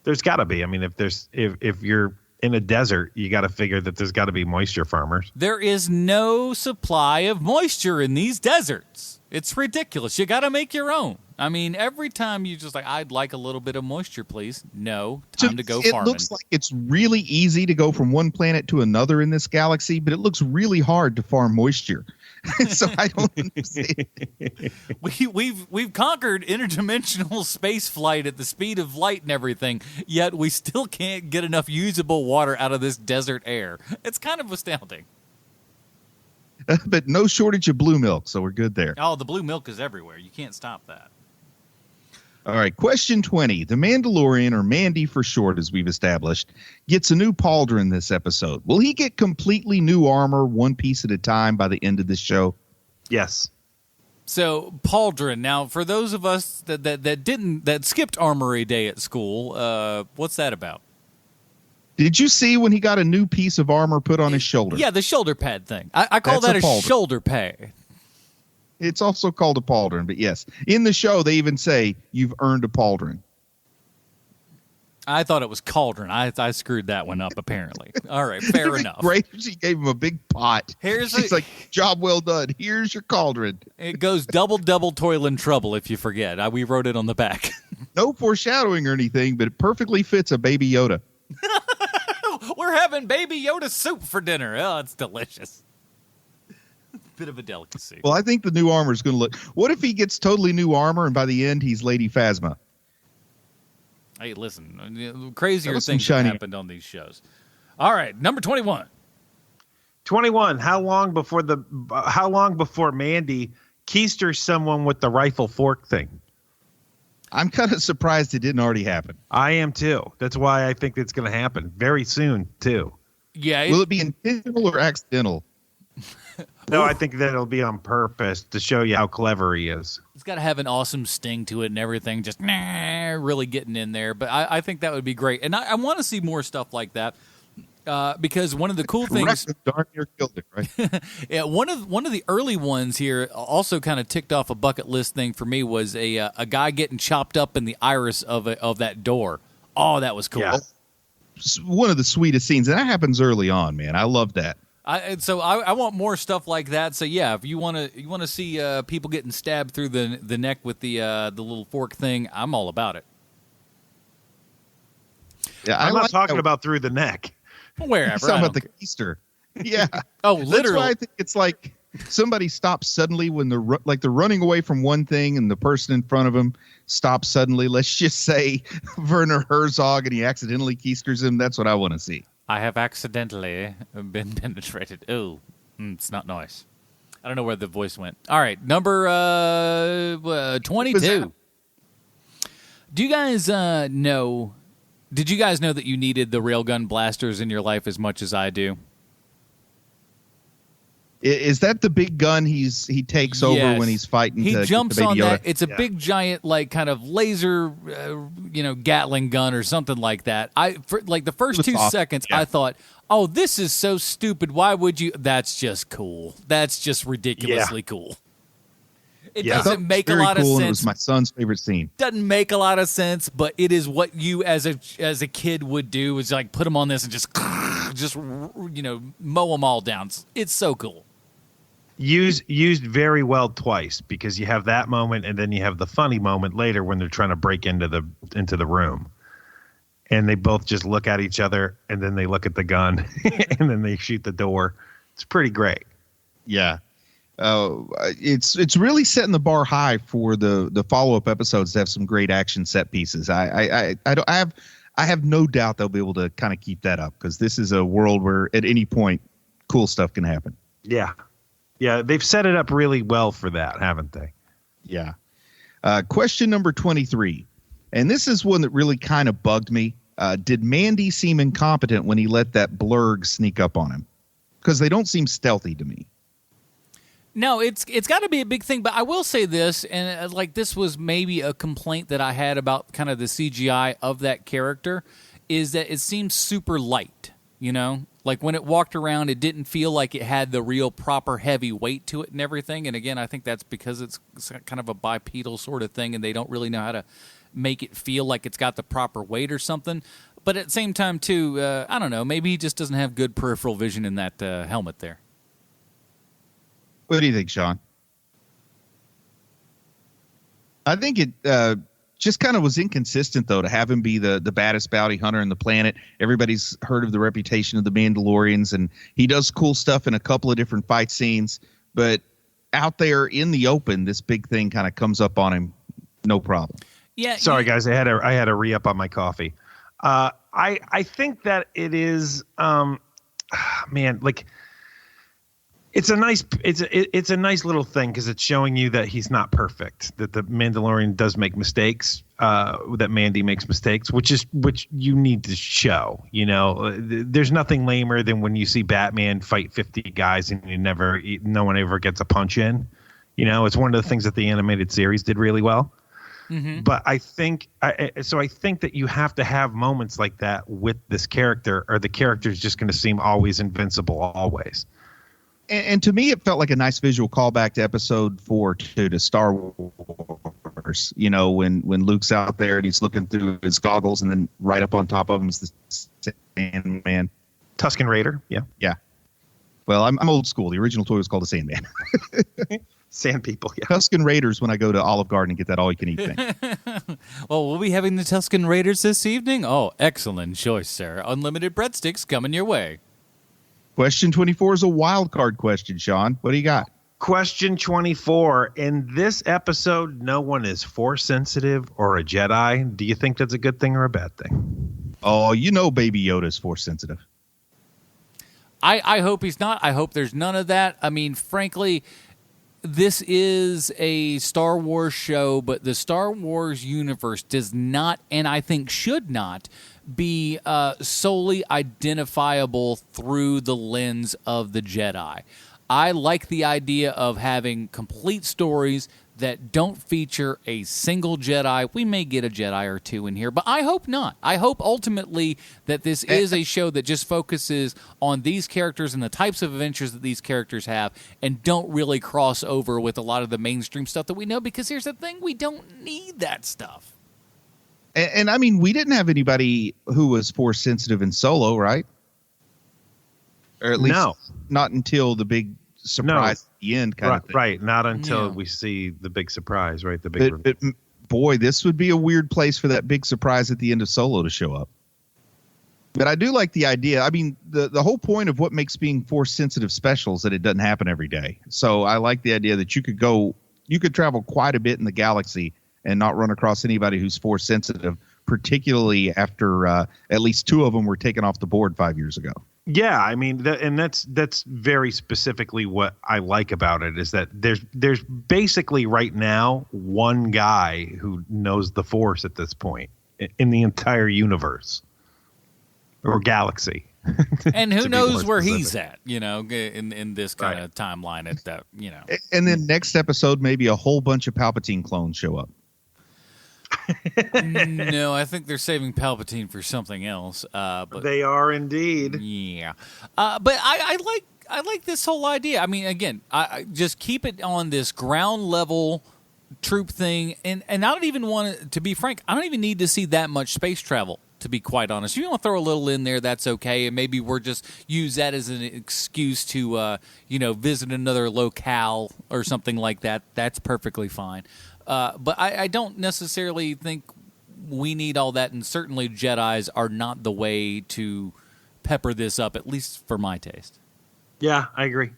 There's got to be. I mean, if you're in a desert, you got to figure that there's got to be moisture farmers. There is no supply of moisture in these deserts. It's ridiculous. You got to make your own. I mean, every time you just like, I'd like a little bit of moisture, please. No, time to go farming. It looks like it's really easy to go from one planet to another in this galaxy, but it looks really hard to farm moisture. So I don't understand. We've conquered interdimensional space flight at the speed of light and everything, yet we still can't get enough usable water out of this desert air. It's kind of astounding. But no shortage of blue milk, so we're good there. Oh, the blue milk is everywhere. You can't stop that. All right, question 20. The Mandalorian, or Mandy for short, as we've established, gets a new pauldron this episode. Will he get completely new armor, one piece at a time, by the end of this show? Yes. So, pauldron. Now, for those of us that skipped Armory Day at school, what's that about? Did you see when he got a new piece of armor put on his shoulder? Yeah, the shoulder pad thing. I call that a shoulder pad. It's also called a pauldron, but yes. In the show, they even say, you've earned a pauldron. I thought it was cauldron. I screwed that one up, apparently. All right, fair enough. Great. She gave him a big pot. She's like, job well done. Here's your cauldron. It goes double, toil and trouble, if you forget. We wrote it on the back. No foreshadowing or anything, but it perfectly fits a Baby Yoda. We're having Baby Yoda soup for dinner. Oh, it's delicious. Bit of a delicacy. Well, I think the new armor is going to look... What if he gets totally new armor and by the end he's Lady Phasma? Hey, listen. Crazier things have happened on these shows. All right, number 21. 21. How long before Mandy keisters someone with the rifle fork thing? I'm kind of surprised it didn't already happen. I am too. That's why I think it's going to happen very soon too. Yeah. Will it be intentional or accidental? No, I think that it'll be on purpose to show you how clever he is. It's got to have an awesome sting to it and everything, just really getting in there. But I think that would be great. And I want to see more stuff like that because one of the cool things... Darn near killed it, right? Yeah, one of the early ones here also kind of ticked off a bucket list thing for me was a guy getting chopped up in the iris of that door. Oh, that was cool. Yeah. One of the sweetest scenes. And that happens early on, man. I love that. I want more stuff like that. So yeah, if you want to see people getting stabbed through the neck with the little fork thing, I'm all about it. Yeah, I'm not talking about through the neck. Wherever. I'm talking about the keister. Yeah. Oh, literally. That's why I think it's like somebody stops suddenly when they're running away from one thing and the person in front of them stops suddenly. Let's just say Werner Herzog and he accidentally keisters him. That's what I want to see. I have accidentally been penetrated. Oh, it's not nice. I don't know where the voice went. All right, number 22. Do you guys know? Did you guys know that you needed the railgun blasters in your life as much as I do? Is that the big gun he takes over when he's fighting? He jumps on Yoda? that. It's a big giant like kind of laser, Gatling gun or something like that. The first 2 seconds, I thought, oh, this is so stupid. Why would you? That's just cool. That's just ridiculously cool. It doesn't make a lot of sense. It was my son's favorite scene. Doesn't make a lot of sense, but it is what you as a kid would do. Is like put them on this and just mow them all down. It's so cool. Used very well twice, because you have that moment and then you have the funny moment later when they're trying to break into the room, and they both just look at each other and then they look at the gun and then they shoot the door. It's pretty great. Yeah. It's really setting the bar high for the follow-up episodes to have some great action set pieces. I have no doubt they'll be able to kind of keep that up, because this is a world where at any point cool stuff can happen. Yeah, they've set it up really well for that, haven't they? Yeah. Question number 23, and this is one that really kind of bugged me. Did Mandy seem incompetent when he let that blurg sneak up on him? Because they don't seem stealthy to me. No, it's got to be a big thing, but I will say this, and this was maybe a complaint that I had about kind of the CGI of that character, is that it seems super light, Like when it walked around, it didn't feel like it had the real proper heavy weight to it and everything, and again, I think that's because it's kind of a bipedal sort of thing, and they don't really know how to make it feel like it's got the proper weight or something. But at the same time, too, I don't know, maybe he just doesn't have good peripheral vision in that helmet there. What do you think, Sean? I think it just kind of was inconsistent, though, to have him be the baddest bounty hunter on the planet. Everybody's heard of the reputation of the Mandalorians, and he does cool stuff in a couple of different fight scenes. But out there in the open, this big thing kind of comes up on him, no problem. Yeah. Sorry, guys, I had to re-up on my coffee. I think that it is, It's a nice little thing, because it's showing you that he's not perfect, that the Mandalorian does make mistakes, that Mandy makes mistakes, which you need to show. There's nothing lamer than when you see Batman fight 50 guys and no one ever gets a punch in. It's one of the things that the animated series did really well. Mm-hmm. But I think that you have to have moments like that with this character, or the character's just going to seem always invincible, always. And to me, it felt like a nice visual callback to episode 4 to Star Wars. When Luke's out there and he's looking through his goggles, and then right up on top of him is the Sandman. Tusken Raider, yeah. Yeah. Well, I'm old school. The original toy was called the Sandman. Sand people, yeah. Tusken Raiders when I go to Olive Garden and get that all-you-can-eat thing. Well, we'll be having the Tusken Raiders this evening. Oh, excellent choice, sir. Unlimited breadsticks coming your way. Question 24 is a wild card question, Sean. What do you got? Question 24. In this episode, no one is Force sensitive or a Jedi. Do you think that's a good thing or a bad thing? Oh, Baby Yoda is Force sensitive. I hope he's not. I hope there's none of that. I mean, frankly, this is a Star Wars show, but the Star Wars universe does not, and I think should not, be solely identifiable through the lens of the Jedi. I like the idea of having complete stories that don't feature a single Jedi. We may get a Jedi or two in here, but I hope not. I hope ultimately that this is a show that just focuses on these characters and the types of adventures that these characters have, and don't really cross over with a lot of the mainstream stuff that we know, because here's the thing, we don't need that stuff. And I mean, we didn't have anybody who was Force sensitive in Solo, right? Or at least not until the big surprise at the end kind of thing. Right, not until we see the big surprise, right? But boy, this would be a weird place for that big surprise at the end of Solo to show up. But I do like the idea. I mean, the whole point of what makes being Force sensitive special is that it doesn't happen every day. So I like the idea that you could travel quite a bit in the galaxy and not run across anybody who's Force sensitive, particularly after at least 2 of them were taken off the board 5 years ago. Yeah, I mean, that's very specifically what I like about it, is that there's basically right now one guy who knows the Force at this point in the entire universe or galaxy. And who To be knows more where specific. he's at, in this kind of timeline at that, And then next episode, maybe a whole bunch of Palpatine clones show up. No, I think they're saving Palpatine for something else. But They are indeed. yeah, but I like this whole idea. I mean, again, I just keep it on this ground level troop thing, and I don't even want to be frank. I don't even need to see that much space travel. To be quite honest, if you want to throw a little in there, that's okay, and maybe we're just use that as an excuse to visit another locale or something like that. That's perfectly fine. But I don't necessarily think we need all that, and certainly Jedis are not the way to pepper this up, at least for my taste. Yeah, I agree.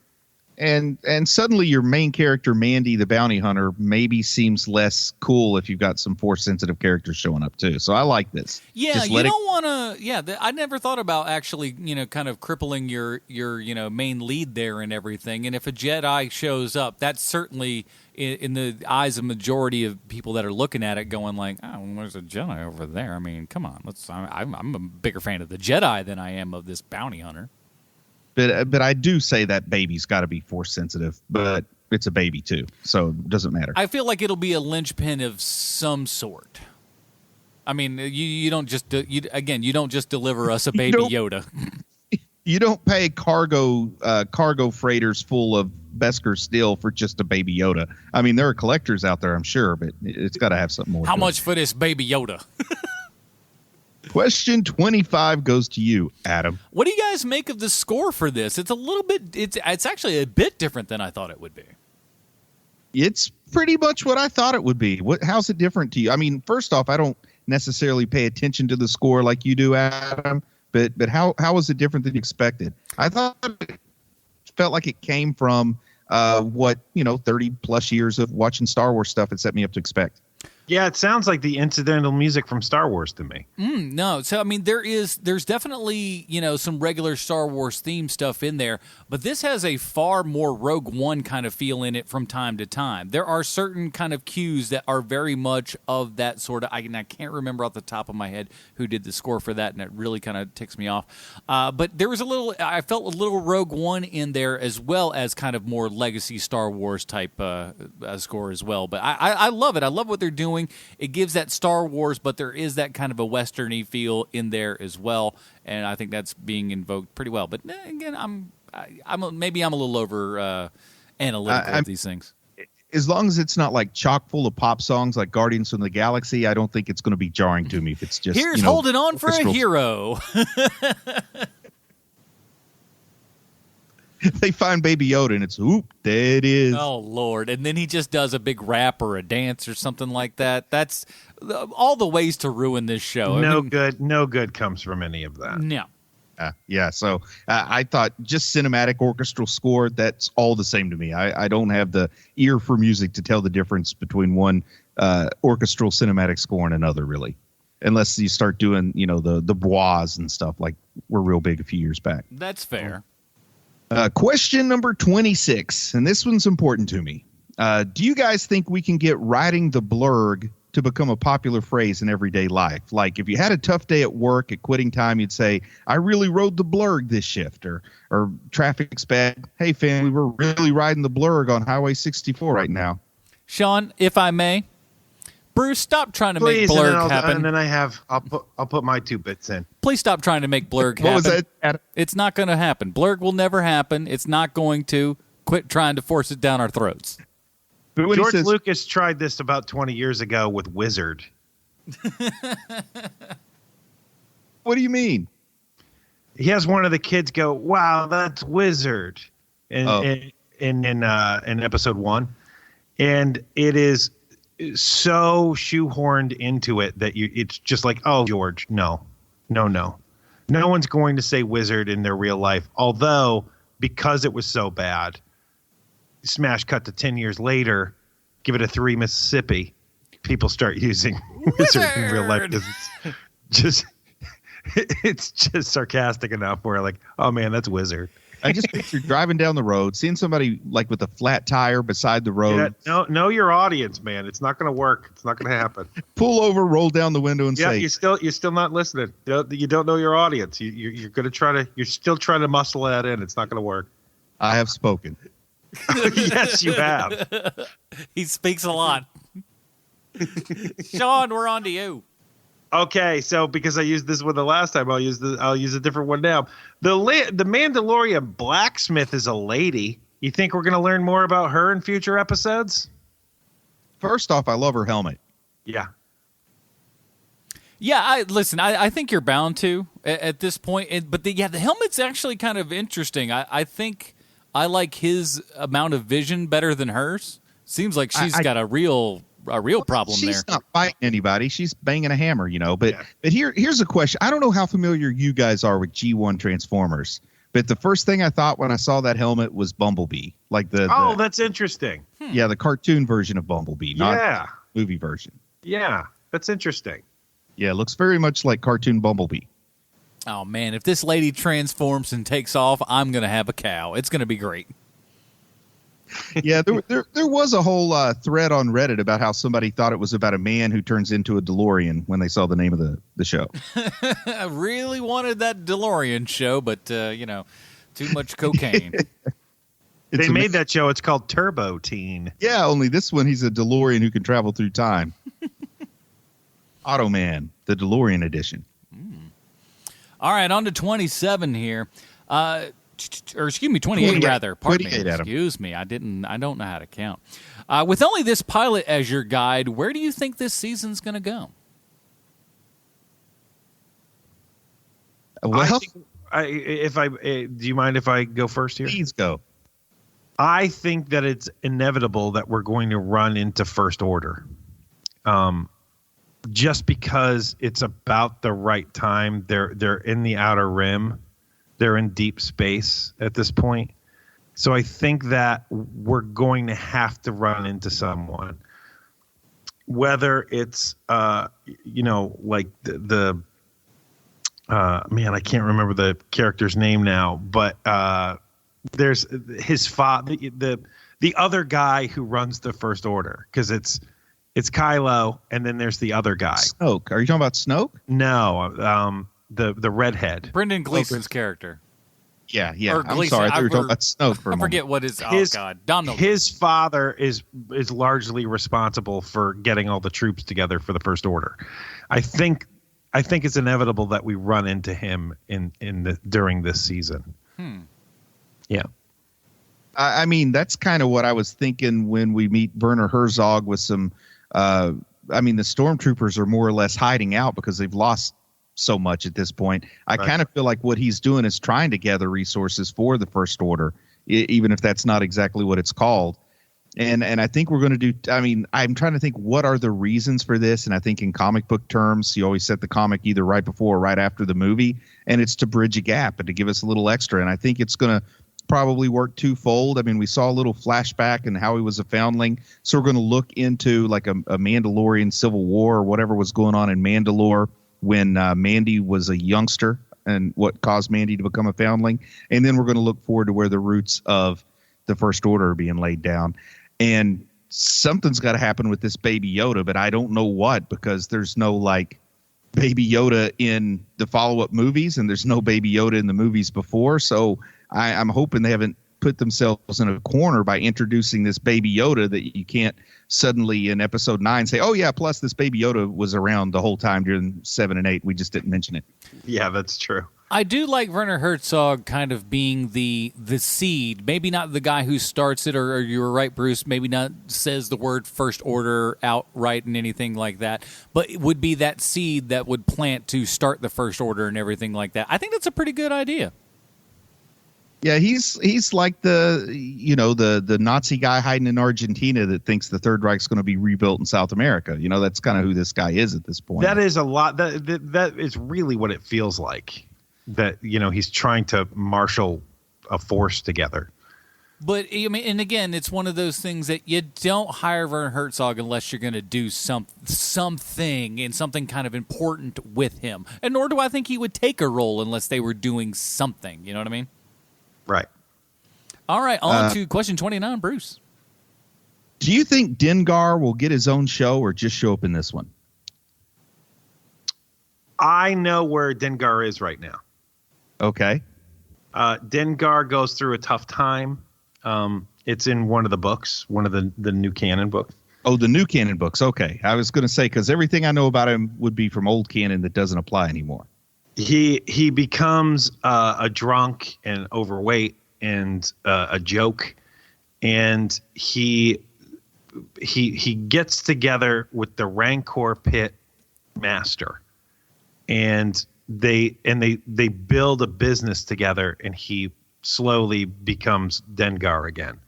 And suddenly your main character, Mandy, the bounty hunter, maybe seems less cool if you've got some Force-sensitive characters showing up, too. So I like this. Yeah, Just you don't want to. Yeah, I never thought about actually, kind of crippling your main lead there and everything. And if a Jedi shows up, that's certainly in the eyes of majority of people that are looking at it, going like, "Oh, there's a Jedi over there." I mean, come on, I'm a bigger fan of the Jedi than I am of this bounty hunter. But I do say that baby's got to be Force-sensitive, but it's a baby, too. So it doesn't matter. I feel like it'll be a linchpin of some sort. I mean, you don't just you don't just deliver us a baby Yoda. You don't pay cargo freighters full of Beskar steel for just a baby Yoda. I mean, there are collectors out there, I'm sure, but it's got to have something more. How much for this baby Yoda? Question 25 goes to you, Adam. What do you guys make of the score for this? It's a little bit. It's actually a bit different than I thought it would be. It's pretty much what I thought it would be. How's it different to you? I mean, first off, I don't necessarily pay attention to the score like you do, Adam. But how was it different than you expected? I thought it felt like it came from 30 plus years of watching Star Wars stuff and set me up to expect. Yeah, it sounds like the incidental music from Star Wars to me. No, so I mean, there's definitely some regular Star Wars theme stuff in there, but this has a far more Rogue One kind of feel in it from time to time. There are certain kind of cues that are very much of that sort of. I can't remember off the top of my head who did the score for that, and it really kind of ticks me off. But there was I felt a little Rogue One in there as well as kind of more legacy Star Wars type score as well. But I love it. I love what they're doing. It gives that Star Wars, but there is that kind of a Western-y feel in there as well, and I think that's being invoked pretty well. But again, I'm a little over analytical of these things. As long as it's not like chock full of pop songs like Guardians of the Galaxy, I don't think it's going to be jarring to me. If it's just here's holding on for a hero. They find Baby Yoda and it's oop, there it is. Oh Lord! And then he just does a big rap or a dance or something like that. That's all the ways to ruin this show. No good comes from any of that. No. Yeah, so I thought just cinematic orchestral score, that's all the same to me. I don't have the ear for music to tell the difference between one orchestral cinematic score and another, really. Unless you start doing, the bois and stuff like were real big a few years back. That's fair. Question number 26, and this one's important to me. Do you guys think we can get riding the blurg to become a popular phrase in everyday life? Like if you had a tough day at work at quitting time, you'd say, I really rode the blurg this shift, or traffic's bad. Hey, family, we're really riding the blurg on Highway 64 right now. Sean, if I may, Bruce, stop trying to make blurg happen. And then I'll put my 2 bits in. Please stop trying to make blurg happen. What was that, Adam? It's not going to happen. Blurg will never happen. It's not going to. Quit trying to force it down our throats. George Lucas tried this about 20 years ago with Wizard. What do you mean? He has one of the kids go, "Wow, that's Wizard," in episode 1, and it is so shoehorned into it that it's just like, oh, George, no one's going to say Wizard in their real life. Although, because it was so bad, smash cut to 10 years later, give it a 3 Mississippi, people start using Wizard in real life. It's just sarcastic enough where like, oh man, that's Wizard. I just picture driving down the road, seeing somebody like with a flat tire beside the road. Yeah, know your audience, man. It's not going to work. It's not going to happen. Pull over, roll down the window, and say, you're still not listening. You don't know your audience. You're going to try to. You're still trying to muscle that in. It's not going to work. I have spoken. Yes, you have. He speaks a lot. Sean, we're on to you. Okay, so because I used this one the last time, I'll use a different one now. The Mandalorian blacksmith is a lady. You think we're going to learn more about her in future episodes? First off, I love her helmet. Yeah. Yeah, I think you're bound to at this point. But the helmet's actually kind of interesting. I think I like his amount of vision better than hers. Seems like she's got a real problem there. She's not fighting anybody. She's banging a hammer, But here's a question. I don't know how familiar you guys are with G1 Transformers, but the first thing I thought when I saw that helmet was Bumblebee. Like that's interesting. Yeah, the cartoon version of Bumblebee, not the movie version. Yeah, that's interesting. Yeah, it looks very much like cartoon Bumblebee. Oh, man, if this lady transforms and takes off, I'm going to have a cow. It's going to be great. Yeah, there was a whole thread on Reddit about how somebody thought it was about a man who turns into a DeLorean when they saw the name of the show. I really wanted that DeLorean show, but, too much cocaine. They made that show. It's called Turbo Teen. Yeah, only this one, he's a DeLorean who can travel through time. Automan, the DeLorean edition. All right, on to 27 here. Or excuse me, 28 rather. Pardon me. Excuse me. I don't know how to count. With only this pilot as your guide, where do you think this season's going to go? Well, do you mind if I go first here? Please go. I think that it's inevitable that we're going to run into First Order. Just because it's about the right time. They're in the Outer Rim. They're in deep space at this point. So I think that we're going to have to run into someone. Whether it's, like the man, I can't remember the character's name now, but there's his father, the other guy who runs the First Order, because it's Kylo, and then there's the other guy. Snoke. Are you talking about Snoke? No, the redhead. Brendan Gleeson's character. Yeah. I'm Gleason. sorry, I thought you were talking about Snoke for a moment. I forget what his. Oh God, Donald. His father is largely responsible for getting all the troops together for the First Order. I think it's inevitable that we run into him during this season. Yeah. I mean, that's kind of what I was thinking when we meet Werner Herzog with some. The stormtroopers are more or less hiding out because they've lost so much at this point. I kind of feel like what he's doing is trying to gather resources for the First Order, even if that's not exactly what it's called. And I think we're going to do. I mean, I'm trying to think what are the reasons for this. And I think in comic book terms, you always set the comic either right before or right after the movie, and it's to bridge a gap and to give us a little extra. And I think it's going to probably work twofold. I mean, we saw a little flashback and how he was a foundling, so we're going to look into like a Mandalorian civil war or whatever was going on in Mandalore when Mandy was a youngster and what caused Mandy to become a foundling. And then we're going to look forward to where the roots of the First Order are being laid down. And something's got to happen with this Baby Yoda, but I don't know what, because there's no like Baby Yoda in the follow-up movies, and there's no Baby Yoda in the movies before. So I'm hoping they haven't put themselves in a corner by introducing this Baby Yoda that you can't suddenly in episode 9 say, oh yeah, plus this Baby Yoda was around the whole time during 7 and 8. We just didn't mention it. Yeah, that's true. I do like Werner Herzog kind of being the seed, maybe not the guy who starts it, or you were right, Bruce, maybe not says the word First Order outright and anything like that, but it would be that seed that would plant to start the First Order and everything like that. I think that's a pretty good idea. Yeah, he's like the Nazi guy hiding in Argentina that thinks the Third Reich's going to be rebuilt in South America. That's kind of who this guy is at this point. That is a lot. That is really what it feels like. That he's trying to marshal a force together. But I mean, and again, it's one of those things that you don't hire Werner Herzog unless you're going to do something and something kind of important with him. And nor do I think he would take a role unless they were doing something. You know what I mean? Right. All right, on to question 29, Bruce. Do you think Dengar will get his own show or just show up in this one? I know where Dengar is right now. Okay. Dengar goes through a tough time. It's in one of the books, one of the new canon books. Oh, the new canon books. Okay. I was going to say, because everything I know about him would be from old canon that doesn't apply anymore. He becomes a drunk and overweight and a joke. And he gets together with the Rancor Pit Master. And they build a business together, and he slowly becomes Dengar again.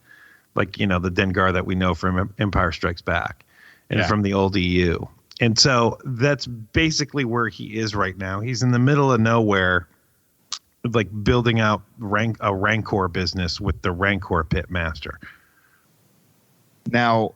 Like, the Dengar that we know from Empire Strikes Back and from the old EU. And so that's basically where he is right now. He's in the middle of nowhere, like building out a Rancor business with the Rancor Pit Master. Now,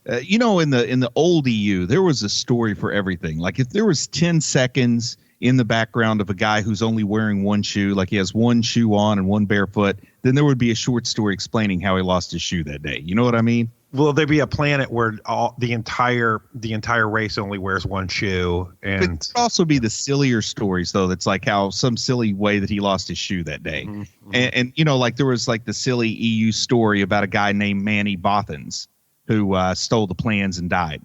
in the old EU, there was a story for everything. Like if there was 10 seconds in the background of a guy who's only wearing one shoe, like he has one shoe on and one barefoot, then there would be a short story explaining how he lost his shoe that day. You know what I mean? Will there be a planet where the entire race only wears one shoe? And it could also be the sillier stories, though. That's like how some silly way that he lost his shoe that day. Mm-hmm. And like there was like the silly EU story about a guy named Manny Bothans who stole the plans and died.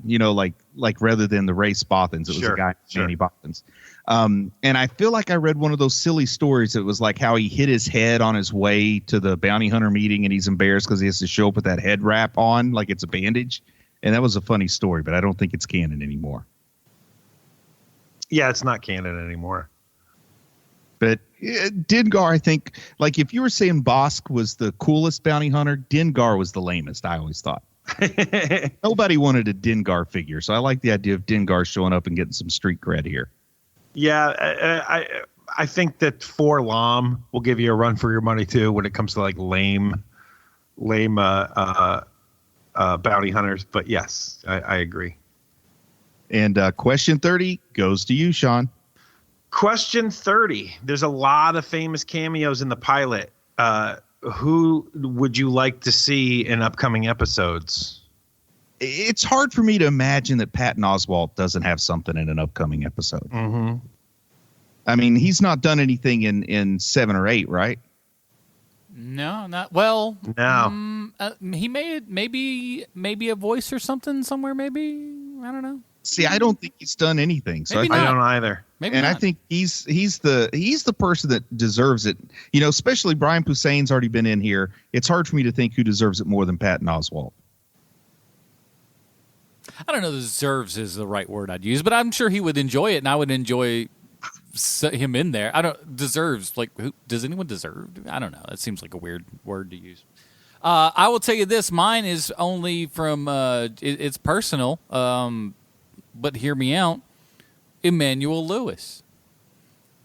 Like rather than the race Bothans, it was a guy named Manny Bothans. And I feel like I read one of those silly stories. It was like how he hit his head on his way to the bounty hunter meeting, and he's embarrassed because he has to show up with that head wrap on like it's a bandage. And that was a funny story, but I don't think it's canon anymore. Yeah, it's not canon anymore. But Dengar, I think, like if you were saying Bosk was the coolest bounty hunter, Dengar was the lamest, I always thought. Nobody wanted a Dengar figure, so I like the idea of Dengar showing up and getting some street cred here. Yeah, I think that 4 Lam will give you a run for your money too when it comes to like lame bounty hunters. But yes, I agree. And question 30 goes to you, Sean. Question 30. There's a lot of famous cameos in the pilot. Who would you like to see in upcoming episodes? It's hard for me to imagine that Patton Oswalt doesn't have something in an upcoming episode. Mm-hmm. I mean, he's not done anything in 7 or 8, right? No, not well. No, he made maybe a voice or something somewhere. Maybe I don't know. See, I don't think he's done anything. So I don't either. Maybe and not. I think he's the person that deserves it. Especially Brian Posehn's already been in here. It's hard for me to think who deserves it more than Patton Oswalt. I don't know if deserves is the right word I'd use, but I'm sure he would enjoy it, and I would enjoy him in there. I don't deserves, like, who does anyone deserve? I don't know. That seems like a weird word to use. I will tell you this. Mine is only from, it's personal, but hear me out. Emmanuel Lewis.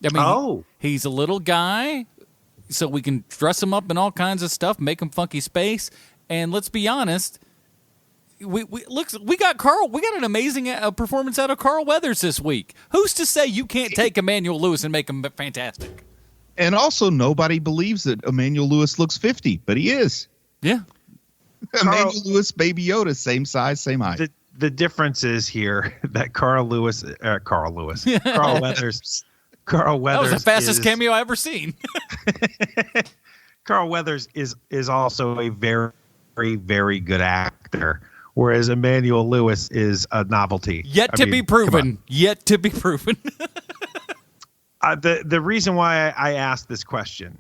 I mean, he's a little guy, so we can dress him up in all kinds of stuff, make him funky space, and let's be honest, we got an amazing performance out of Carl Weathers this week. Who's to say you can't take Emmanuel Lewis and make him fantastic? And also, nobody believes that Emmanuel Lewis looks 50, but he is. Yeah. Emmanuel Lewis, Baby Yoda, same size, same height. The difference is here that Carl Weathers. Carl Weathers. That was the fastest cameo I ever seen. Carl Weathers is also a very, very, very good actor. Whereas Emmanuel Lewis is a novelty. Yet to be proven. The reason why I asked this question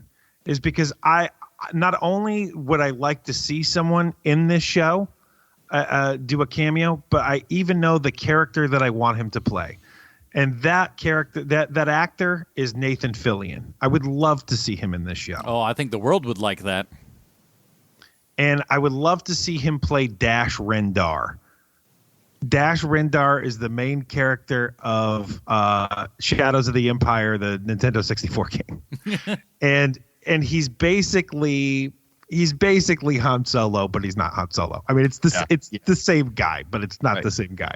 is because I not only would I like to see someone in this show do a cameo, but I even know the character that I want him to play. And that character, that actor is Nathan Fillion. I would love to see him in this show. Oh, I think the world would like that. And I would love to see him play Dash Rendar. Dash Rendar is the main character of Shadows of the Empire, the Nintendo 64 game. and he's basically Han Solo, but he's not Han Solo. I mean, it's the same guy, but it's not the same guy.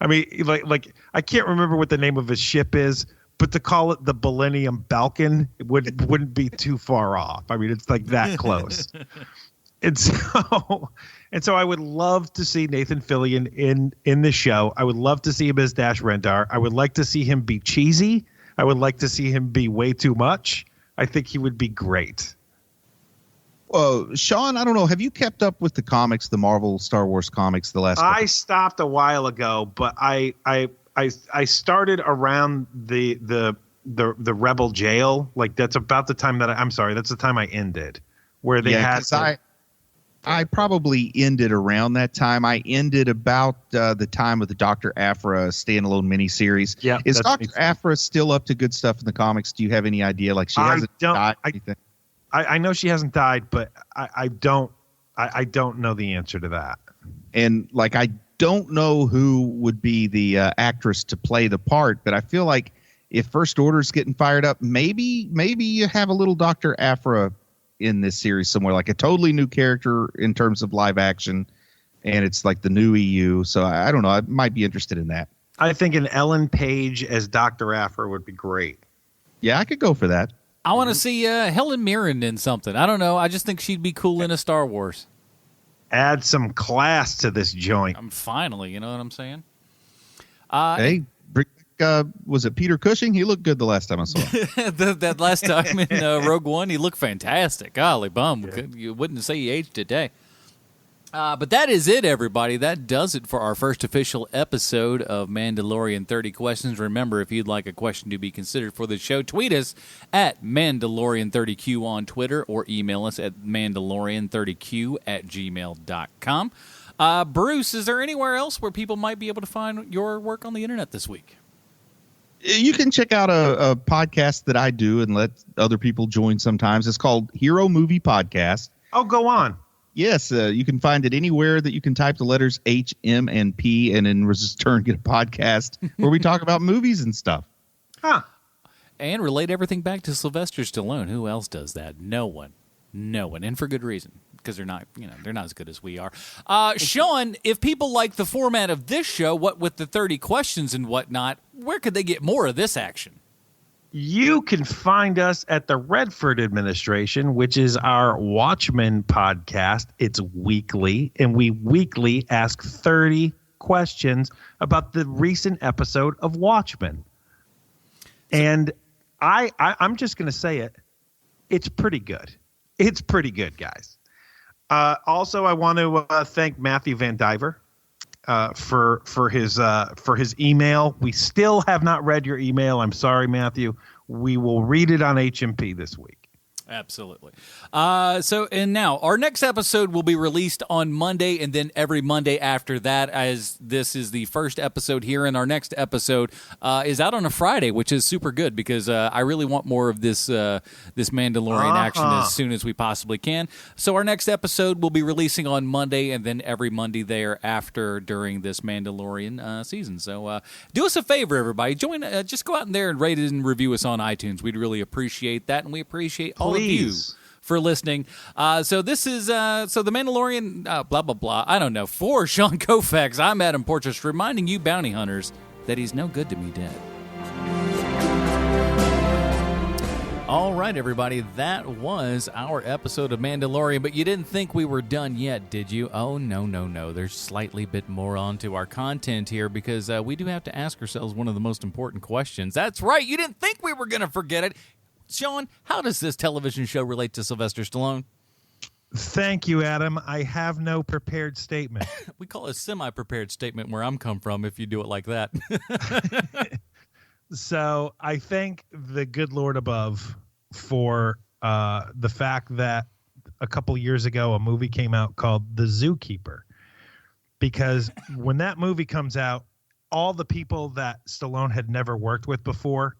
I mean, like I can't remember what the name of his ship is, but to call it the Millennium Falcon wouldn't be too far off. I mean, it's like that close. And so I would love to see Nathan Fillion in the show. I would love to see him as Dash Rendar. I would like to see him be cheesy. I would like to see him be way too much. I think he would be great. Well, Sean, I don't know. Have you kept up with the comics, the Marvel Star Wars comics, the last? I stopped a while ago, but I started around the Rebel jail. Like that's about the time that that's the time I ended, where they had. I probably ended around that time. I ended about the time of the Dr. Aphra standalone miniseries. Yeah, is Dr. Aphra still up to good stuff in the comics? Do you have any idea? Like she hasn't died or anything? I know she hasn't died, but I don't know the answer to that. And like I don't know who would be the actress to play the part, but I feel like if First Order's getting fired up, maybe you have a little Dr. Aphra in this series somewhere, like a totally new character in terms of live action, and it's like the new EU. So I don't know. I might be interested in that. I think an Ellen Page as Dr. Aphra would be great. Yeah, I could go for that. I want to see Helen Mirren in something. I don't know. I just think she'd be cool in a Star Wars. Add some class to this joint. Finally, you know what I'm saying? Hey, was it Peter Cushing? He looked good the last time I saw him. that last time in Rogue One, he looked fantastic. Golly bum. Yeah. You wouldn't say he aged today. But that is it, everybody. That does it for our first official episode of Mandalorian 30 Questions. Remember, if you'd like a question to be considered for the show, tweet us at Mandalorian30Q on Twitter or email us at Mandalorian30Q@gmail.com. Bruce, is there anywhere else where people might be able to find your work on the internet this week? You can check out a podcast that I do and let other people join sometimes. It's called Hero Movie Podcast. Oh, go on. Yes, you can find it anywhere that you can type the letters H, M, and P, and in return get a podcast where we talk about movies and stuff. Huh. And relate everything back to Sylvester Stallone. Who else does that? No one. And for good reason, because they're not as good as we are. Sean, if people like the format of this show, what with the 30 questions and whatnot, where could they get more of this action? You can find us at the Redford Administration, which is our Watchmen podcast. It's weekly, and we weekly ask 30 questions about the recent episode of Watchmen. And I'm just going to say it. It's pretty good. It's pretty good, guys. Also, I want to thank Matthew Van Diver for his email. We still have not read your email. I'm sorry, Matthew. We will read it on HMP this week. Absolutely. And now our next episode will be released on Monday, and then every Monday after that, as this is the first episode here, and our next episode is out on a Friday, which is super good because I really want more of this Mandalorian action as soon as we possibly can. So our next episode will be releasing on Monday, and then every Monday thereafter during this Mandalorian season. So do us a favor, everybody. Just go out in there and rate it and review us on iTunes. We'd really appreciate that, and we appreciate all of you for listening. So this is the Mandalorian, blah, blah, blah. I don't know. For Sean Kovacs, I'm Adam Portrais, reminding you bounty hunters that he's no good to me dead. All right, everybody, that was our episode of Mandalorian, but you didn't think we were done yet, did you? Oh, no. There's slightly bit more onto our content here because we do have to ask ourselves one of the most important questions. That's right. You didn't think we were going to forget it. Sean, how does this television show relate to Sylvester Stallone? Thank you, Adam. I have no prepared statement. We call it a semi-prepared statement where I'm come from if you do it like that. So I thank the good Lord above for the fact that a couple years ago a movie came out called The Zookeeper. Because when that movie comes out, all the people that Stallone had never worked with before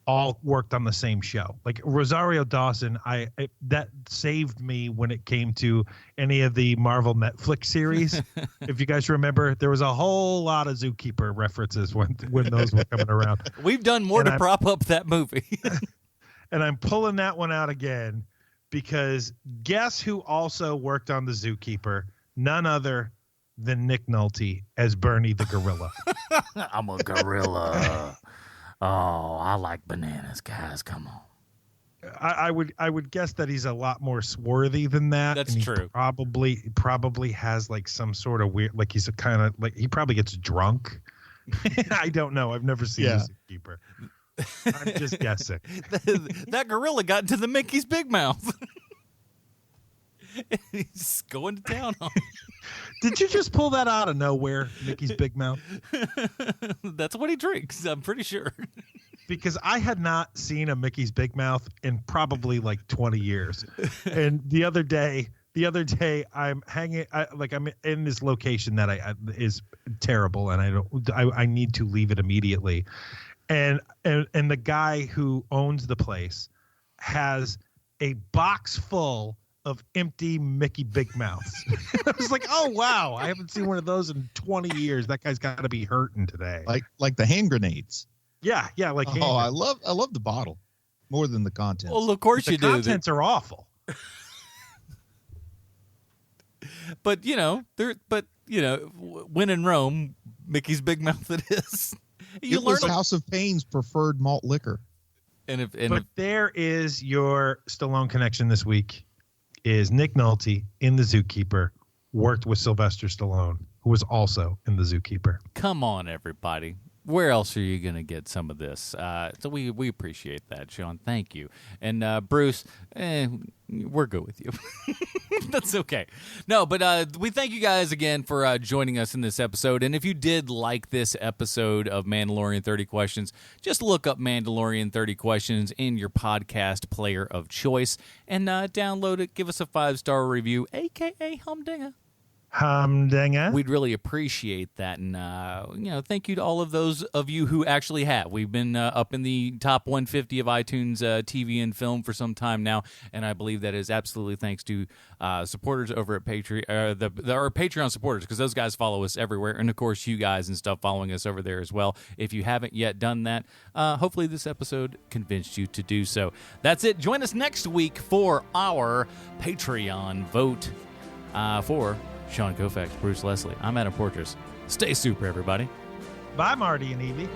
all worked on the same show. Like Rosario Dawson, that saved me when it came to any of the Marvel Netflix series. If you guys remember, there was a whole lot of Zookeeper references when those were coming around. We've done more to prop up that movie. And I'm pulling that one out again because guess who also worked on the Zookeeper? None other than Nick Nolte as Bernie the gorilla. I'm a gorilla. Oh, I like bananas, guys. Come on. I would guess that he's a lot more swarthy than that. That's and he true. Probably has like some sort of weird, like he's a kind of like he probably gets drunk. I don't know. I've never seen a zookeeper. I'm just guessing. That gorilla got into the Mickey's Big Mouth. He's going to town on. Did you just pull that out of nowhere, Mickey's Big Mouth? That's what he drinks, I'm pretty sure. Because I had not seen a Mickey's Big Mouth in probably like 20 years. And the other day I'm hanging, I'm in this location that is terrible, and I need to leave it immediately. And the guy who owns the place has a box full of empty Mickey Big Mouths. I was like, oh wow, I haven't seen one of those in 20 years. That guy's got to be hurting today. Like the hand grenades. Yeah, like oh, I love the bottle more than the contents. Well, of course you do. The contents are awful. But when in Rome, Mickey's Big Mouth it is. It was House of Pain's preferred malt liquor. But there is your Stallone connection this week. Is Nick Nolte in The Zookeeper worked with Sylvester Stallone, who was also in The Zookeeper. Come on, everybody. Where else are you going to get some of this? So we appreciate that, Sean. Thank you. And Bruce, we're good with you. That's okay. No, but we thank you guys again for joining us in this episode. And if you did like this episode of Mandalorian 30 Questions, just look up Mandalorian 30 Questions in your podcast player of choice and download it. Give us a 5-star review, a.k.a. Humdinger. Humdinger. We'd really appreciate that, and thank you to all of those of you who actually have. We've been up in the top 150 of iTunes TV and film for some time now, and I believe that is absolutely thanks to supporters over at Patreon, our Patreon supporters, because those guys follow us everywhere, and of course you guys and stuff following us over there as well. If you haven't yet done that, hopefully this episode convinced you to do so. That's it. Join us next week for our Patreon vote for Sean Kovacs, Bruce Leslie. I'm Adam Portrais. Stay super, everybody. Bye, Marty and Evie.